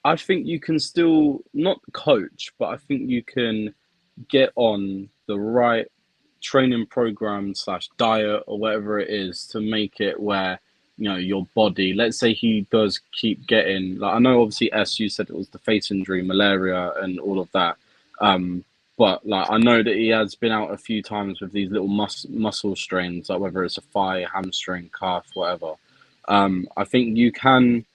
I think you can still not coach, but I think you can get on the right training program slash diet or whatever it is to make it where your body. Let's say he does keep getting like I know obviously you said it was the face injury, malaria, and all of that. Um, but like I know that he has been out a few times with these little muscle strains, like whether it's a thigh, hamstring, calf, whatever. I think you can.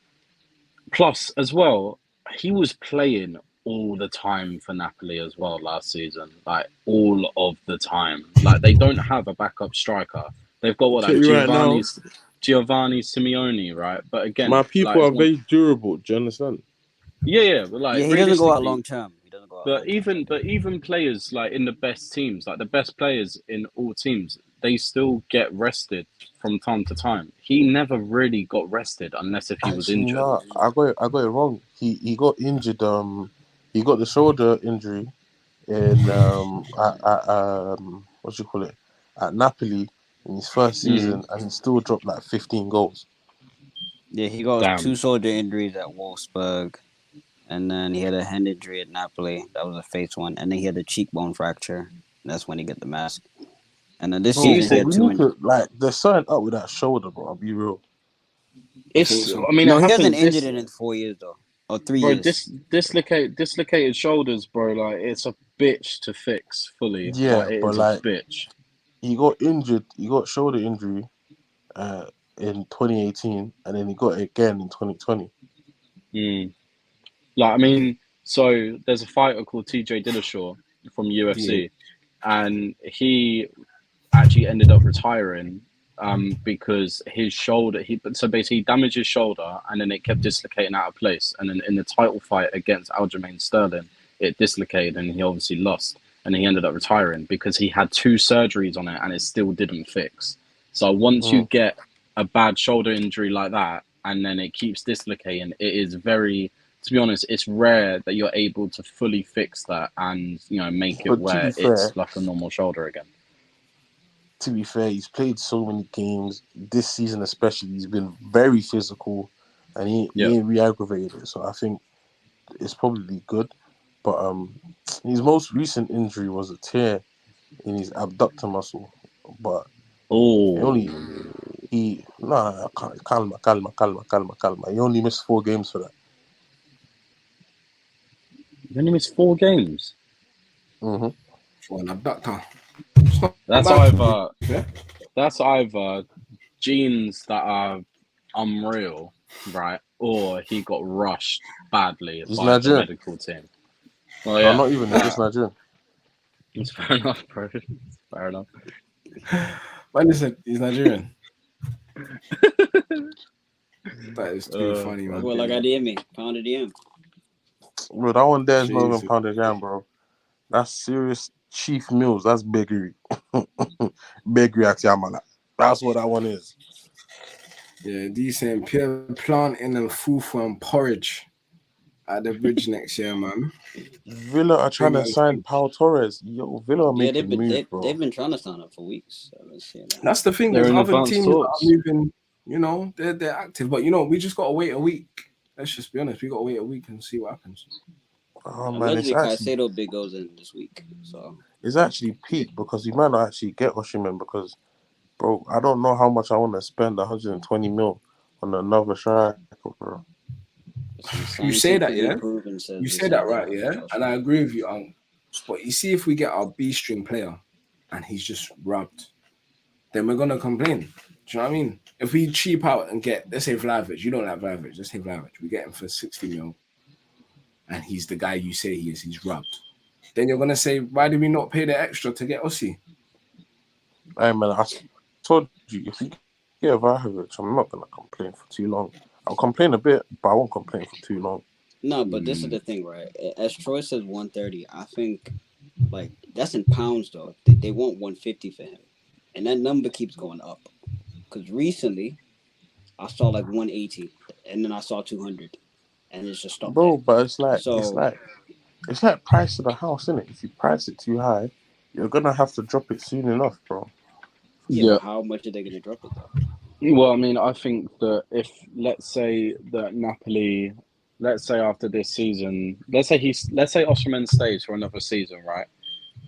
Plus, as well, he was playing all the time for Napoli as well last season, like all of the time. Like they don't have a backup striker. They've got I'll what tell like you right now, Giovanni Simeone, right? But again, my people like are very durable. Do you understand? yeah, but Yeah, like he doesn't go out realistically, long term. He doesn't go out but long term. even players like in the best teams, like the best players in all teams, they still get rested from time to time. He never really got rested unless if he was Actually, injured. no, I got it wrong. He got injured. He got the shoulder injury in at what do you call it, at Napoli in his first Mm, season, and he still dropped like 15 goals. Yeah, he got two damn. shoulder injuries at Wolfsburg, and then he had a hand injury at Napoli. That was a face one, and then he had a cheekbone fracture. That's when he got the mask. And then this He Bro, used season he but to. had we two need injuries. to like there's something up with that shoulder, bro. I'll be real. I think It's. so. I mean, No, it he hasn't happens. injured This, it in 4 years though, or 3 years. dislocated shoulders, bro. Like it's a bitch to fix fully. Yeah, Like it but is a like bitch. he got injured. He got shoulder injury. Uh, in 2018, and then he got it again in 2020. Like, I mean, so there's a fighter called TJ Dillashaw from UFC, and he actually ended up retiring because his shoulder. So basically he damaged his shoulder, and then it kept dislocating out of place. And then in the title fight against Aljamain Sterling, it dislocated, and he obviously lost. And he ended up retiring because he had 2 surgeries on it, and it still didn't fix. So once you get a bad shoulder injury like that, and then it keeps dislocating, it is very, to be honest, it's rare that you're able to fully fix that and, you know, make it But where it's like a normal shoulder again. To be fair, he's played so many games this season, especially. He's been very physical, and he ain't re-aggravated it. So I think it's probably good. But his most recent injury was a tear in his abductor muscle. But calma. He only missed 4 games for that. He only missed 4 games. Mm-hmm. For an abductor. That's either genes that are unreal, right? Or he got rushed badly by the medical team. Well, yeah. No, not even. He's just Nigerian. It's fair enough, bro. Fair enough. But listen, he's Nigerian. That is too funny, man. Well, like I DM me, pounded DM. Bro, that one there is not even pounded down, bro. That's serious Chief Mills. That's Beggary. Beggary at Yamala. That's what that one is. Yeah, decent. Pure planting and fufu and porridge at the bridge next year, man. Villa are trying to sign Pau Torres. Yo, Villa are making moves, bro. They've been trying to sign up for weeks. So that's the thing. There's other teams that are moving. You know, they're active, but you know, we just gotta wait a week. Let's just be honest. We gotta wait a week and see what happens. Oh man, allegedly Caicedo big goes in this week, so it's actually peak because you might not actually get Osimhen because, bro, I don't know how much I want to spend 120 mil on another striker, bro. You say that, yeah. You say that, right, yeah, and I agree with you. But you see, if we get our B string player and he's just rubbed, then we're gonna complain. Do you know what I mean? If we cheap out and get, let's say Vlahovic, you don't like Vlahovic, let's say Vlahovic, we get him for 60 mil, and he's the guy you say he is, he's rubbed. Then you're gonna say, why did we not pay the extra to get Ossie? Hey man, I told you if you get Vlahovic, I'm not gonna complain for too long. I'll complain a bit, but I won't complain for too long. No, but this is the thing, right? As Troy says, 130. I think, like, that's in pounds though. They want 150 for him, and that number keeps going up. Because recently, I saw like 180, and then I saw 200, and it's just stopped. Bro, but it's like price of the house, isn't it? If you price it too high, you're gonna have to drop it soon enough, bro. Yeah. But how much are they gonna drop it though? Well, I mean, I think that if let's say that Napoli, let's say after this season, let's say Osimhen stays for another season, right?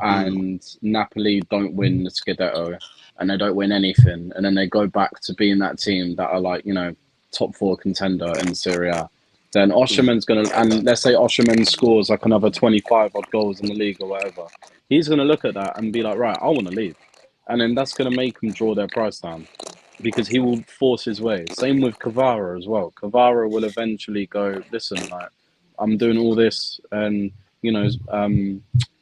And Napoli don't win the Scudetto and they don't win anything, and then they go back to being that team that are like, you know, top 4 contender in Serie A. Then Osimhen's gonna, and let's say Osimhen scores like another 25 odd goals in the league or whatever. He's gonna look at that and be like, right, I want to leave, and then that's gonna make him draw their price down because he will force his way. Same with Kvara as well. Kvara will eventually go, listen, like, I'm doing all this, and you know,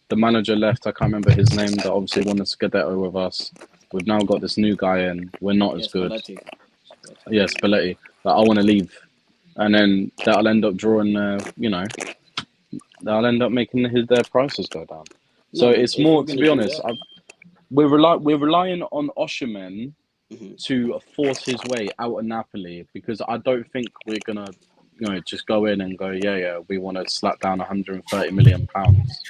the manager left. I can't remember his name. That obviously won the Scudetto with us. We've now got this new guy in. We're not as good. Yes, Spalletti. But I want to leave, and then that'll end up drawing. You know, that'll end up making their prices go down. So it's more, to be honest, we're relying on Osimhen to force his way out of Napoli because I don't think we're gonna, you know, just go in and go, yeah, we want to slap down 130 million pounds.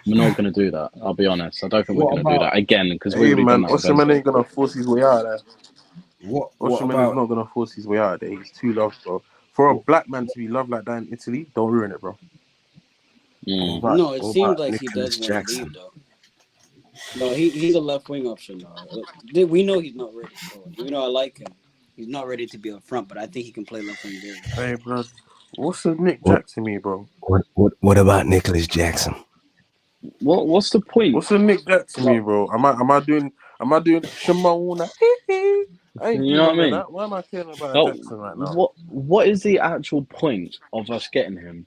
We're not going to do that. I'll be honest. I don't think we're going to do that again because we already done that. Osimhen ain't going to force his way out of there. Osimhen is not going to force his way out of there. He's too loved, bro. For a black man to be loved like that in Italy, don't ruin it, bro. No, it seems like he does want to leave, though. No, he's a left wing option, though. We know he's not ready. So, even though I like him, he's not ready to be up front, but I think he can play left wing very well. Hey, bro. What's a Nick Jackson to me, bro? What about Nicholas Jackson? What's the point? What's a Nick Jackson to me, bro? Am I doing Shimona? I ain't You doing know what I none of mean? that. Why am I caring about Oh, Jackson right now? what is the actual point of us getting him?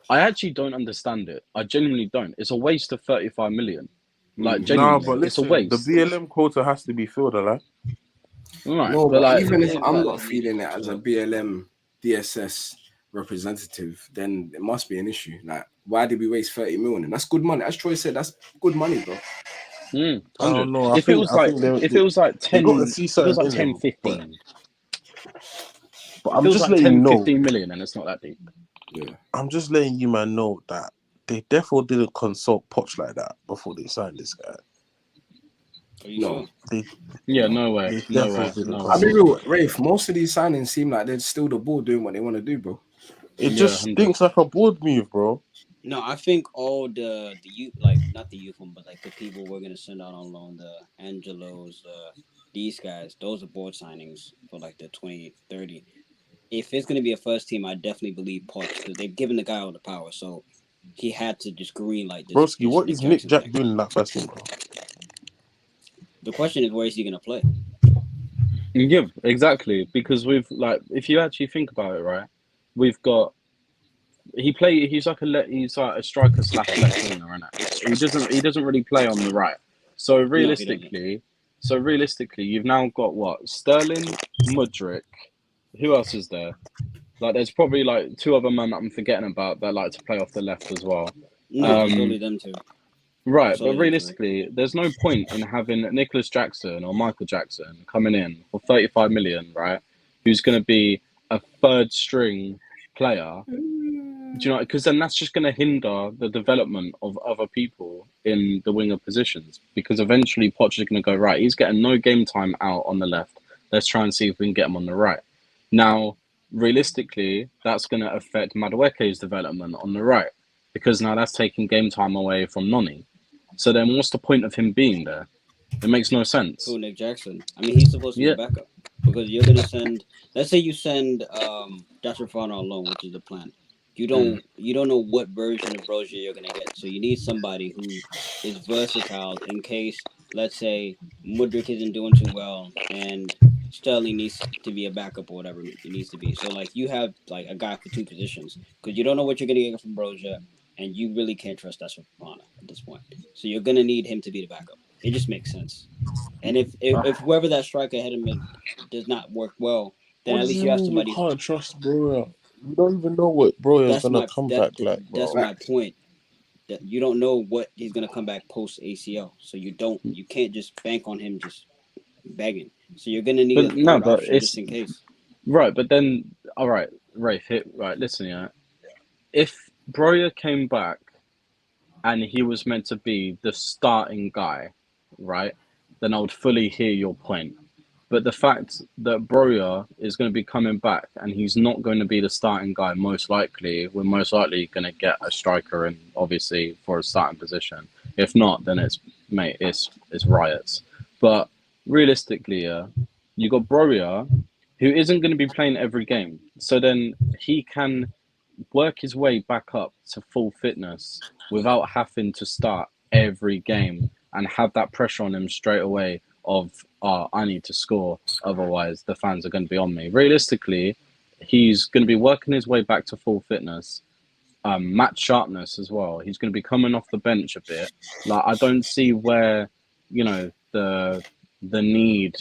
I actually don't understand it. I genuinely don't. It's a waste of 35 million. Like Nah, genuinely, but it's a listen, the waste. BLM quota has to be filled, right? Right, No, but but like, even if Impact I'm is not needed feeling it for as a sure. BLM DSS representative, then it must be an issue. Like, why did we waste 30 million? That's good money. As Troy said, that's good money, bro. 100. don't know. If it was like, if it was like they got to 10, see if it was something like in 10, them. 15. But If I'm it was just like letting you 10, know. 15 million, then it's not that deep. Yeah. I'm just letting you man know that they definitely didn't consult Poch like that before they signed this guy. Are you No. sure? They Yeah, no way, they no way, definitely didn't no way. I'll be consult. real, Rafe. Most of these signings seem like they're still the ball doing what they want to do, bro. It Yeah, just 100. stinks like a board move, bro. No, I think all the youth, like not the youth one, but like the people we're gonna send out on loan, the Angelos, these guys, those are board signings for like the 2030. If it's gonna be a first team, I definitely believe Poch because they've given the guy all the power, so he had to just green like this Broski, what Nick is Nick Jackson Jack thing. doing in that first team, bro? The question is, where is he gonna play? Yeah, exactly. Because we've like, if you actually think about it, right, we've got he's like a striker slash left winger, isn't it? He doesn't really play on the right. So No, he doesn't. realistically, you've now got what? Sterling, Mudryk. Who else is there? Like, there's probably like two other men that I'm forgetting about that like to play off the left as well. No, it's only them two. Right, It's but only them two. realistically, there's no point in having Nicholas Jackson or Michael Jackson coming in for 35 million, right? Who's going to be a third string player. Do you know? Because then that's just going to hinder the development of other people in the winger positions. Because eventually Poch is going to go, right, he's getting no game time out on the left. Let's try and see if we can get him on the right. Now, realistically, that's going to affect Madueke's development on the right. Because now that's taking game time away from Noni. So then what's the point of him being there? It makes no sense. Who, Nick Jackson? I mean, he's supposed to be Yeah. the backup because you're gonna send. Let's say you send Joshua Fano on loan, which is the plan. You don't know what version of Brozier you're gonna get, so you need somebody who is versatile in case, let's say, Mudryk isn't doing too well and Sterling needs to be a backup or whatever it needs to be. So like you have like a guy for two positions because you don't know what you're gonna get from Brozier, and you really can't trust Joshua Fano at this point. So you're gonna need him to be the backup. It just makes sense. And if whoever that striker ahead of him does not work well, then What at does least it you have mean you somebody. can't trust Broya? You don't even know what Broya's gonna come back like, That's bro. my point. That you don't know what he's gonna come back post ACL, so you can't just bank on him just begging. So you're gonna need But a no, third but option just it's in case. right. But then, all right, Rafe, right, listen, yeah. If Broya came back and he was meant to be the starting guy, right, then I would fully hear your point. But the fact that Broya is going to be coming back and he's not going to be the starting guy, most likely, we're most likely going to get a striker in, obviously, for a starting position. If not, then it's riots. But realistically, you got Broya, who isn't going to be playing every game. So then he can work his way back up to full fitness without having to start every game and have that pressure on him straight away of, I need to score, otherwise the fans are going to be on me. Realistically, he's going to be working his way back to full fitness, match sharpness as well. He's going to be coming off the bench a bit. Like, I don't see where, the need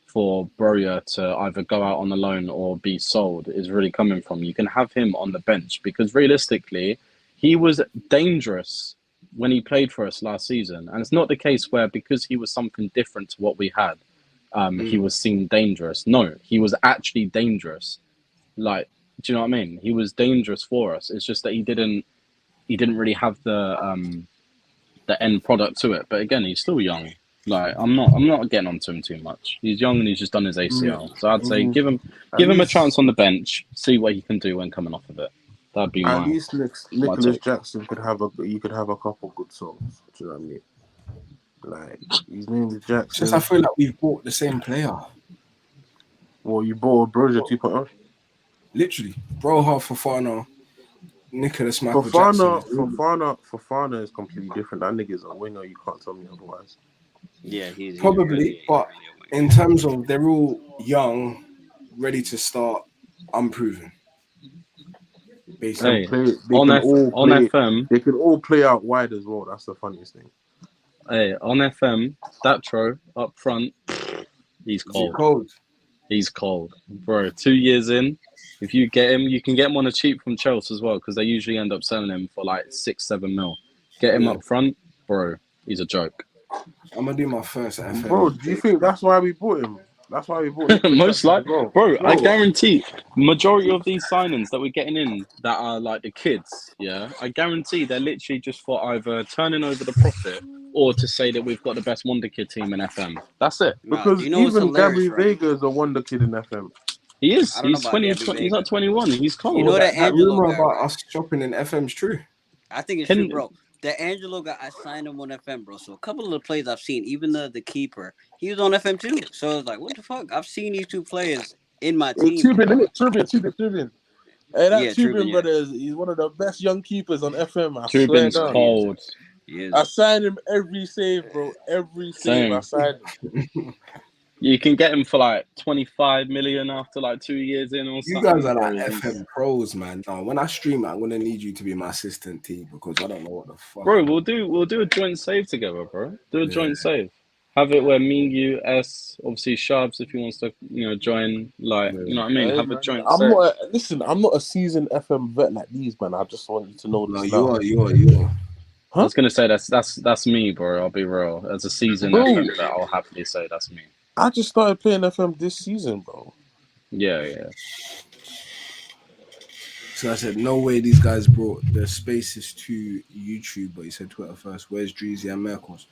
for Broya to either go out on the loan or be sold is really coming from. You can have him on the bench because realistically, he was dangerous when he played for us last season. And it's not the case where because he was something different to what we had, he was seen dangerous. No, he was actually dangerous. Like, do you know what I mean? He was dangerous for us. It's just that he didn't really have the end product to it. But again, he's still young. Like, I'm not getting onto him too much. He's young and he's just done his ACL. So I'd say give him At a chance least, on the bench, see what he can do when coming off of it. That'd be at my least my Nicholas take. Jackson could have a couple good songs. Do you know what I mean? Like his name is It's just I Jackson. feel like we've bought the same player. Well, you bought a Brozier 2.0. Literally. Broha, Fofana, Nicholas Michael Jackson. Fofana is completely different. That nigga's a winger. You can't tell me otherwise. Yeah, he's Probably, really but a winger. in terms of they're all young, ready to start, unproven. Basically, Hey, They on can F all on play. FM, They can all play out wide as well. That's the funniest thing. hey, on FM, Datro up front, he's is it cold. cold? He's cold, bro. 2 years in, if you get him, you can get him on a cheap from Chelsea as well because they usually end up selling him for like 6-7 mil. Get him Yeah. up front, bro. He's a joke. I'm gonna do my first Bro, FM. do you think that's why we bought him? That's why we bought Nicolas Most Jackson as like, well. bro, I Bro, guarantee majority of these signings that we're getting in that are like the kids, yeah, I guarantee they're literally just for either turning over the profit or to say that we've got the best Wonder Kid team in FM. That's it. Nah, because you know what's even hilarious, Gabby right? Vega is a wonder kid in FM. He is. I don't know He's about 20, Gabby he's Vega. not 21. He's cold. You know that that Angelo rumor guy, about right? us shopping in FM's true. I think it's true, bro. The Angelo guy, I signed him on FM, bro. So a couple of the plays I've seen, even the keeper, he was on FM too. So it's like, what the fuck? I've seen these two players in my Hey, team Tubin, before. Tubin. Hey, that Yeah, Tubin Trubin, yeah. brother he's one of the best young keepers on FM. I swear Trubin's down. cold. He is. I signed him every save, bro. Every save I Same. signed him. You can get him for like 25 million after like 2 years in or You guys something. are Bro, like FM pros, man. No, when I stream, I'm gonna need you to be my assistant team because I don't know what the fuck. bro, we'll do a joint save together, bro. Do a Yeah. joint save. Have it where me, you, S, obviously Sharps if he wants to, join. Like, you know what I mean? Hey, Have a man, joint I'm save. not. Listen, I'm not a seasoned FM vet like these, man. I just want you to know No, this you now. are, you are, you are. I was gonna say that's me, bro. I'll be real. As a seasoned Bro, FM vet, I'll happily say that's me. I just started playing FM this season, bro. Yeah. So I said, no way these guys brought their spaces to YouTube, but he said Twitter first. Where's Dreezy and Merkles?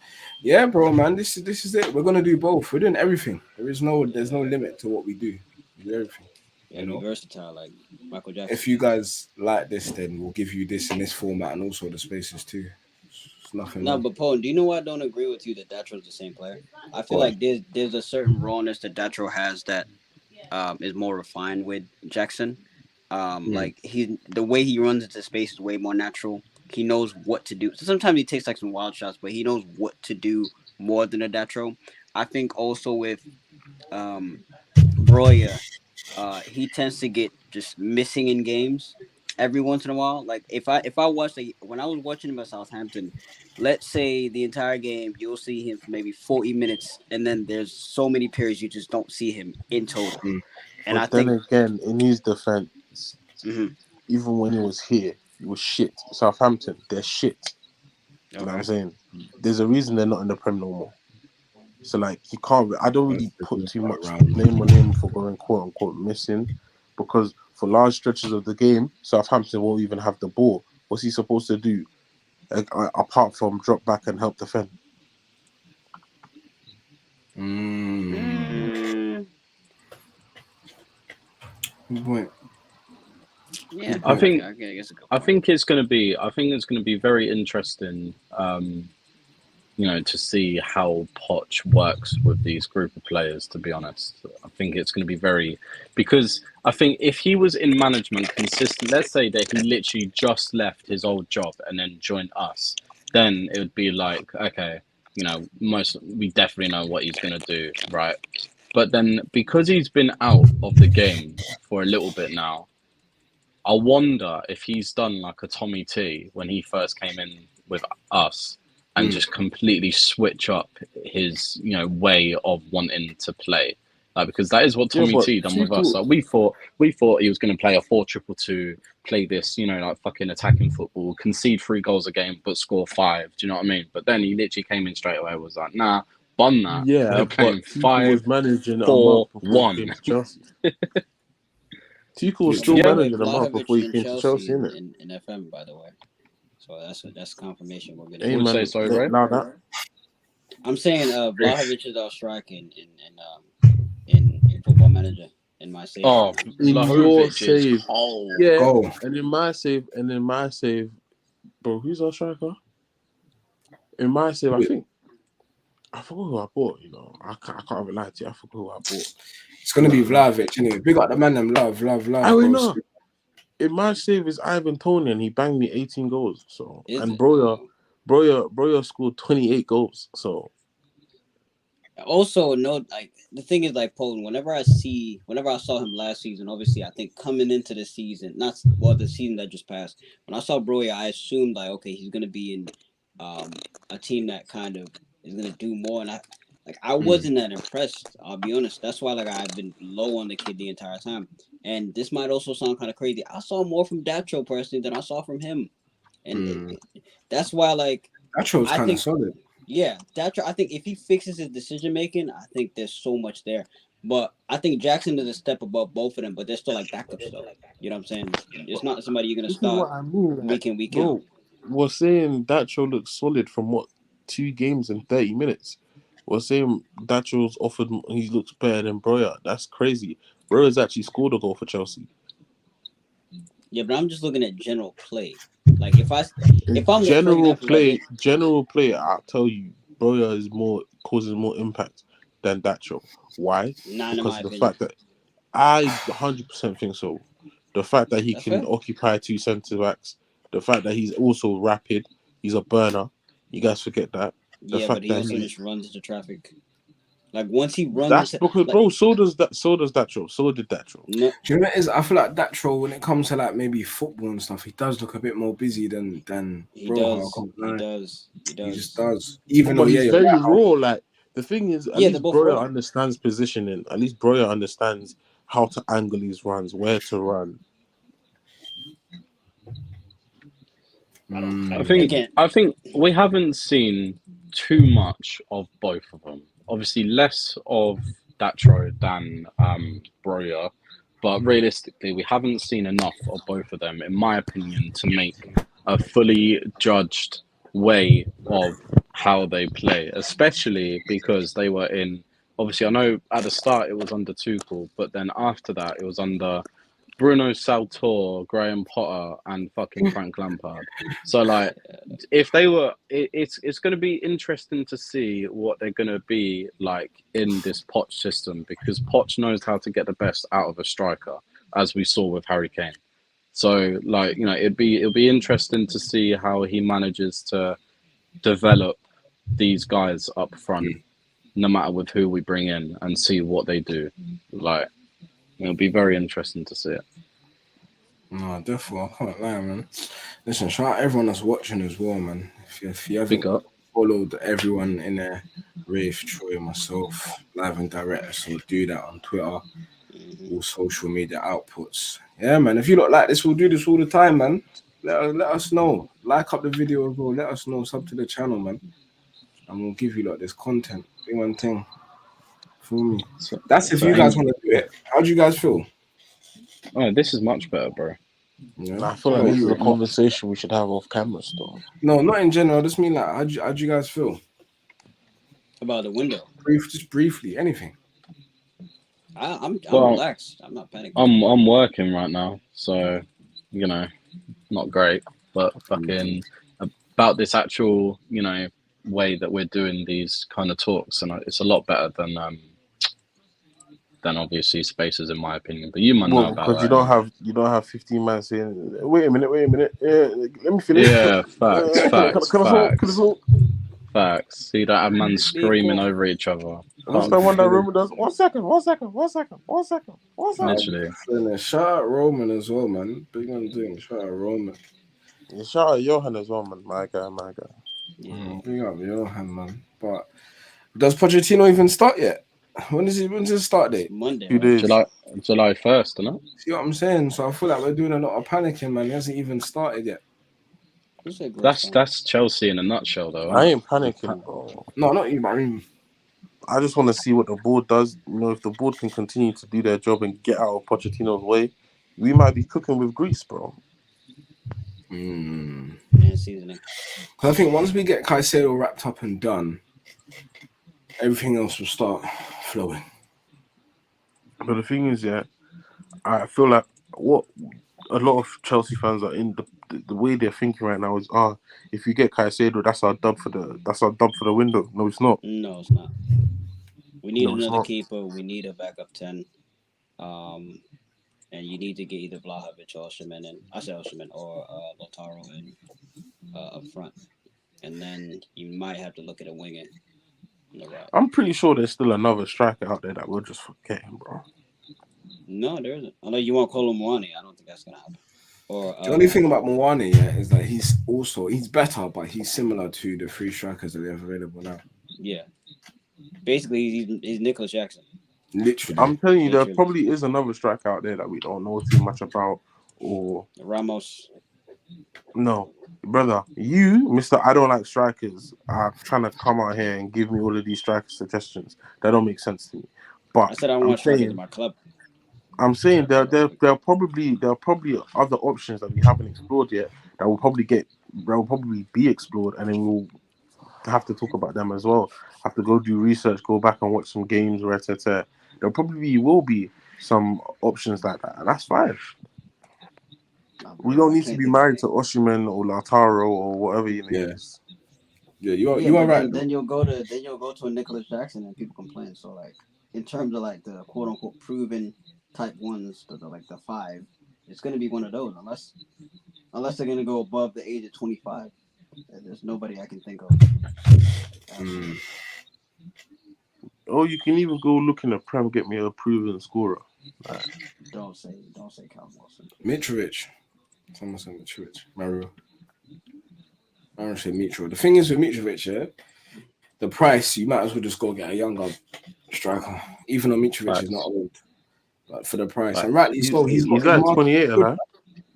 Yeah, bro, man, this is it. We're gonna do both. We're doing everything. There's no limit to what we do. We do everything. Yeah, be versatile like Michael Jackson. If you guys like this, then we'll give you this in this format and also the spaces too. It's nothing. No, wrong. but Paul, do you know why I don't agree with you that Datro's the same player? I feel like there's a certain rawness that Datro has that is more refined with Jackson. Like the way he runs into space is way more natural. He knows what to do. So sometimes he takes like some wild shots, but he knows what to do more than a Datro. I think also with Broya, he tends to get just missing in games every once in a while. Like if I watched when I was watching him at Southampton, let's say the entire game you'll see him for maybe 40 minutes, and then there's so many periods you just don't see him in total. And But I then think again, in his defense, even when he was here, he was shit. Southampton, they're shit. You know what I'm saying? There's a reason they're not in the Prem no more. So like, you can't. I don't really put too much blame on him for going quote unquote missing, because for large stretches of the game, Southampton won't even have the ball. What's he supposed to do, apart from drop back and help defend? Good point. Yeah, I think guess I think it's gonna be very interesting. To see how Poch works with these group of players, to be honest. I think it's going to be because I think if he was in management consistent, let's say that he literally just left his old job and then joined us, then it would be like, okay, we definitely know what he's going to do, right? But then because he's been out of the game for a little bit now, I wonder if he's done like a Tommy T when he first came in with us and just completely switch up his, way of wanting to play. Because that is what Tommy T done with us. Like we thought he was going to play a 4-2-2, play this, like fucking attacking football, concede 3 goals a game, but score 5. Do you know what I mean? But then he literally came in straight away and was like, nah, bun that. Yeah, we're playing but Tuchel was 5, managing 4, a month before 1. he came to Chelsea. Tuchel was still managing a month before he came to Chelsea, innit? In FM, by the way. So that's confirmation we're gonna. Hey, Would man, say sorry, right? That. I'm saying Vlahovic is our striker in Football Manager in my save. Oh, In your Vlahovic is save, cold. yeah, Go. and in my save, bro, who's our striker? In my save, I forgot who I bought. I can't even lie to you. I forgot who I bought. It's gonna be Vlahovic, anyway. Big up the man, them love. I will know. In my save is Ivan Toney, and he banged me 18 goals. So and Broya scored 28 goals. So also note, like, the thing is, like, Poland, whenever I saw him last season, obviously, I think coming into the season, the season that just passed, when I saw Broya, I assumed, like, okay, he's going to be in a team that kind of is going to do more. And I wasn't that impressed, I'll be honest. That's why, like, I've been low on the kid the entire time. And this might also sound kind of crazy. I saw more from Dacho personally than I saw from him. And that's why, like, Dacho's I kind of think, solid. yeah, Dacho, I think if he fixes his decision making, I think there's so much there. But I think Jackson is a step above both of them, but they're still like backups though. You know what I'm saying? It's not somebody you're gonna This is start what I mean. Like, week in, week out. bro, we're saying Dacho looks solid from what 2 games in 30 minutes. We're saying Dacho's offered. He looks better than Broya. That's crazy. Broya's actually scored a goal for Chelsea. Yeah, but I'm just looking at general play. Like if I'm for example, like General play. I'll tell you, Broya is causes more impact than Dacho. Why? not in Because my of the opinion. fact that I 100% think so. The fact that he That's can fair. occupy 2 centre backs, the fact that he's also rapid, he's a burner. You guys forget that. The Yeah, but fact he that also he's just runs into traffic. Like once he runs that's into because like bro, so does Dacho. So did Dacho. no, Do you know what it is? I feel like Dacho, when it comes to like maybe football and stuff, he does look a bit more busy than he Broha. I does. can't He lie. does. He He just does. does. Even though, But yeah, he's you're very right. raw. Like the thing is, at Yeah, they're least both Broya raw. understands positioning. At least Broya understands how to angle his runs, where to run. Again, I think we haven't seen too much of both of them. Obviously, less of Datro than Broya, but realistically, we haven't seen enough of both of them, in my opinion, to make a fully judged way of how they play. Especially because they were in. Obviously, I know at the start it was under Tuchel, but then after that it was under Bruno Saltor, Graham Potter, and fucking Frank Lampard. So like, if they were, it's going to be interesting to see what they're going to be like in this Poch system because Poch knows how to get the best out of a striker, as we saw with Harry Kane. So like, you know, it'll be interesting to see how he manages to develop these guys up front, no matter with who we bring in, and see what they do. Like, it'll be very interesting to see it. No, definitely. I can't lie, man. Listen, shout out everyone that's watching as well, man. If you Big haven't up. followed everyone in there, Rafe, Troy, myself, live and direct, so do that on Twitter, all social media outputs. Yeah, man. If you look like this, we'll do this all the time, man. Let us know. Like up the video as well. Let us know. Sub to the channel, man. And we'll give you like this content. Big one thing. Feel me? So, That's if so you guys aim. want to do it. How do you guys feel? Oh, this is much better, bro. Yeah. I feel like this is a conversation we should have off camera still. No, not in general. I just mean like, how do you guys feel? about the window. Just briefly, anything. I'm Well, relaxed. I'm not panicking. I'm working right now, so you know, not great, but fucking about this actual, you know, way that we're doing these kind of talks, and it's a lot better than obviously spaces in my opinion. But you might know Well, about because that anyway. you don't have 15 man saying, wait a minute, let me finish. Yeah, facts, facts, Can I talk? Can I facts, talk? facts. So you don't have man Be screaming cool. over each other. What's Can't that do one it. that Roman does? 1 second, 1 second, 1 second, 1 second, 1 second. Literally. Shout out Roman as well, man. Big on doing. Shout out Roman. Yeah, shout out Johan as well, man. My guy, my guy. Yeah. Big up Johan, man. But does Pochettino even start yet? When's his start It's date? Monday, 2 right? days. July 1st, isn't it? See what I'm saying? So I feel like we're doing a lot of panicking, man. He hasn't even started yet. Who said Grossman? That's Chelsea in a nutshell, though, I isn't ain't panicking, bro. No, not you, but I mean, I just want to see what the board does. You know, if the board can continue to do their job and get out of Pochettino's way, we might be cooking with grease, bro. And seasoning. because I think once we get Caicedo wrapped up and done, everything else will start flowing. But the thing is, yeah, I feel like what a lot of Chelsea fans are in the way they're thinking right now is, if you get Caicedo, that's our dub for the window. No, it's not. No, it's not. We need No, it's another not. keeper. We need a backup 10. And you need to get either Vlahovic or Osimhen, and I say Osimhen or Lautaro in up front. And then you might have to look at a winger. You're right. I'm pretty sure there's still another striker out there that we're just forgetting, bro. No, there isn't. I know you want Kolo Muani. I don't think that's gonna happen. Or The only thing about Moani, yeah, is that he's better, but he's similar to the three strikers that they have available now. yeah. Basically, he's Nicholas Jackson. Literally. I'm telling you, there Literally. probably is another striker out there that we don't know too much about. Or Ramos. no, brother, you, Mr. I don't like strikers, are trying to come out here and give me all of these striker suggestions. That don't make sense to me. But I said I want strikers in my club. I'm saying there are probably other options that we haven't explored yet that will probably be explored, and then we'll have to talk about them as well. Have to go do research, go back and watch some games, etc. There probably will be some options like that, and that's fine. We don't need to be married to Osimhen or Lautaro or whatever your name is. Yeah, you are right. Then you'll go to a Nicholas Jackson and people complain. So like in terms of like the quote unquote proven type ones, the 5, it's gonna be one of those unless they're gonna go above the age of 25. There's nobody I can think of. Oh, you can even go look in the Prem, get me a proven scorer. Don't say Callum Wilson. Mitrovic. Someone said Mitrovic. Mario. I don't say Mitro. The thing is with Mitrovic, yeah, the price, you might as well just go get a younger striker. Even though Mitrovic is not old. But for the price. And rightly so, he's like 28, right?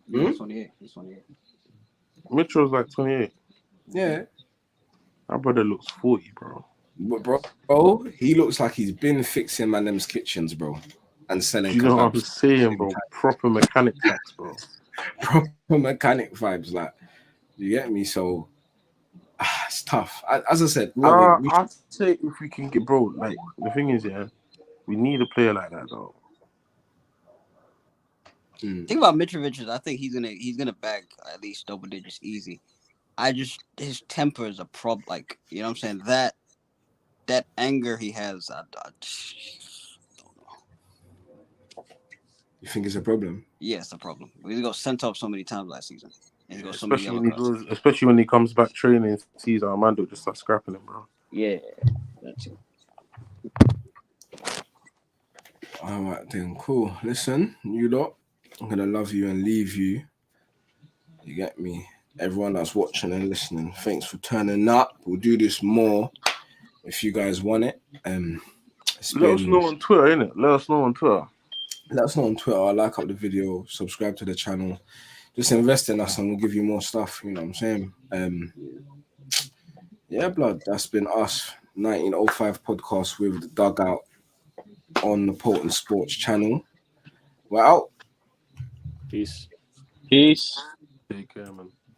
Yeah, he's 28. He's 28. Mitro's like 28. Yeah. Our brother looks 40, bro. But bro, he looks like he's been fixing man them's kitchens, bro. And selling You know kebabs. what I'm saying, bro? Proper mechanic tax, bro. Proper mechanic vibes, like, you get me? So it's tough. As I said, I'd say if we can get, bro, like, the thing is, yeah, we need a player like that, though. Think about Mitrovic is I think he's gonna bag at least double digits easy. His temper is a problem. Like, you know what I'm saying? That anger he has, I don't know. You think it's a problem? Yeah, it's a problem. We got sent off so many times last season. And Yeah, especially when he comes back training, sees Armando just start scrapping him, bro. Yeah, that's it. All right, then, cool. Listen, you lot, I'm gonna love you and leave you. You get me? Everyone that's watching and listening, thanks for turning up. We'll do this more if you guys want it. Let us know on Twitter, innit? Let us know on Twitter. Let us know on Twitter. Like up the video, subscribe to the channel. Just invest in us and we'll give you more stuff. You know what I'm saying? Yeah, blood. That's been us. 1905 podcast with the Dugout on the Potent Sports channel. We're out. Peace. Take care, man.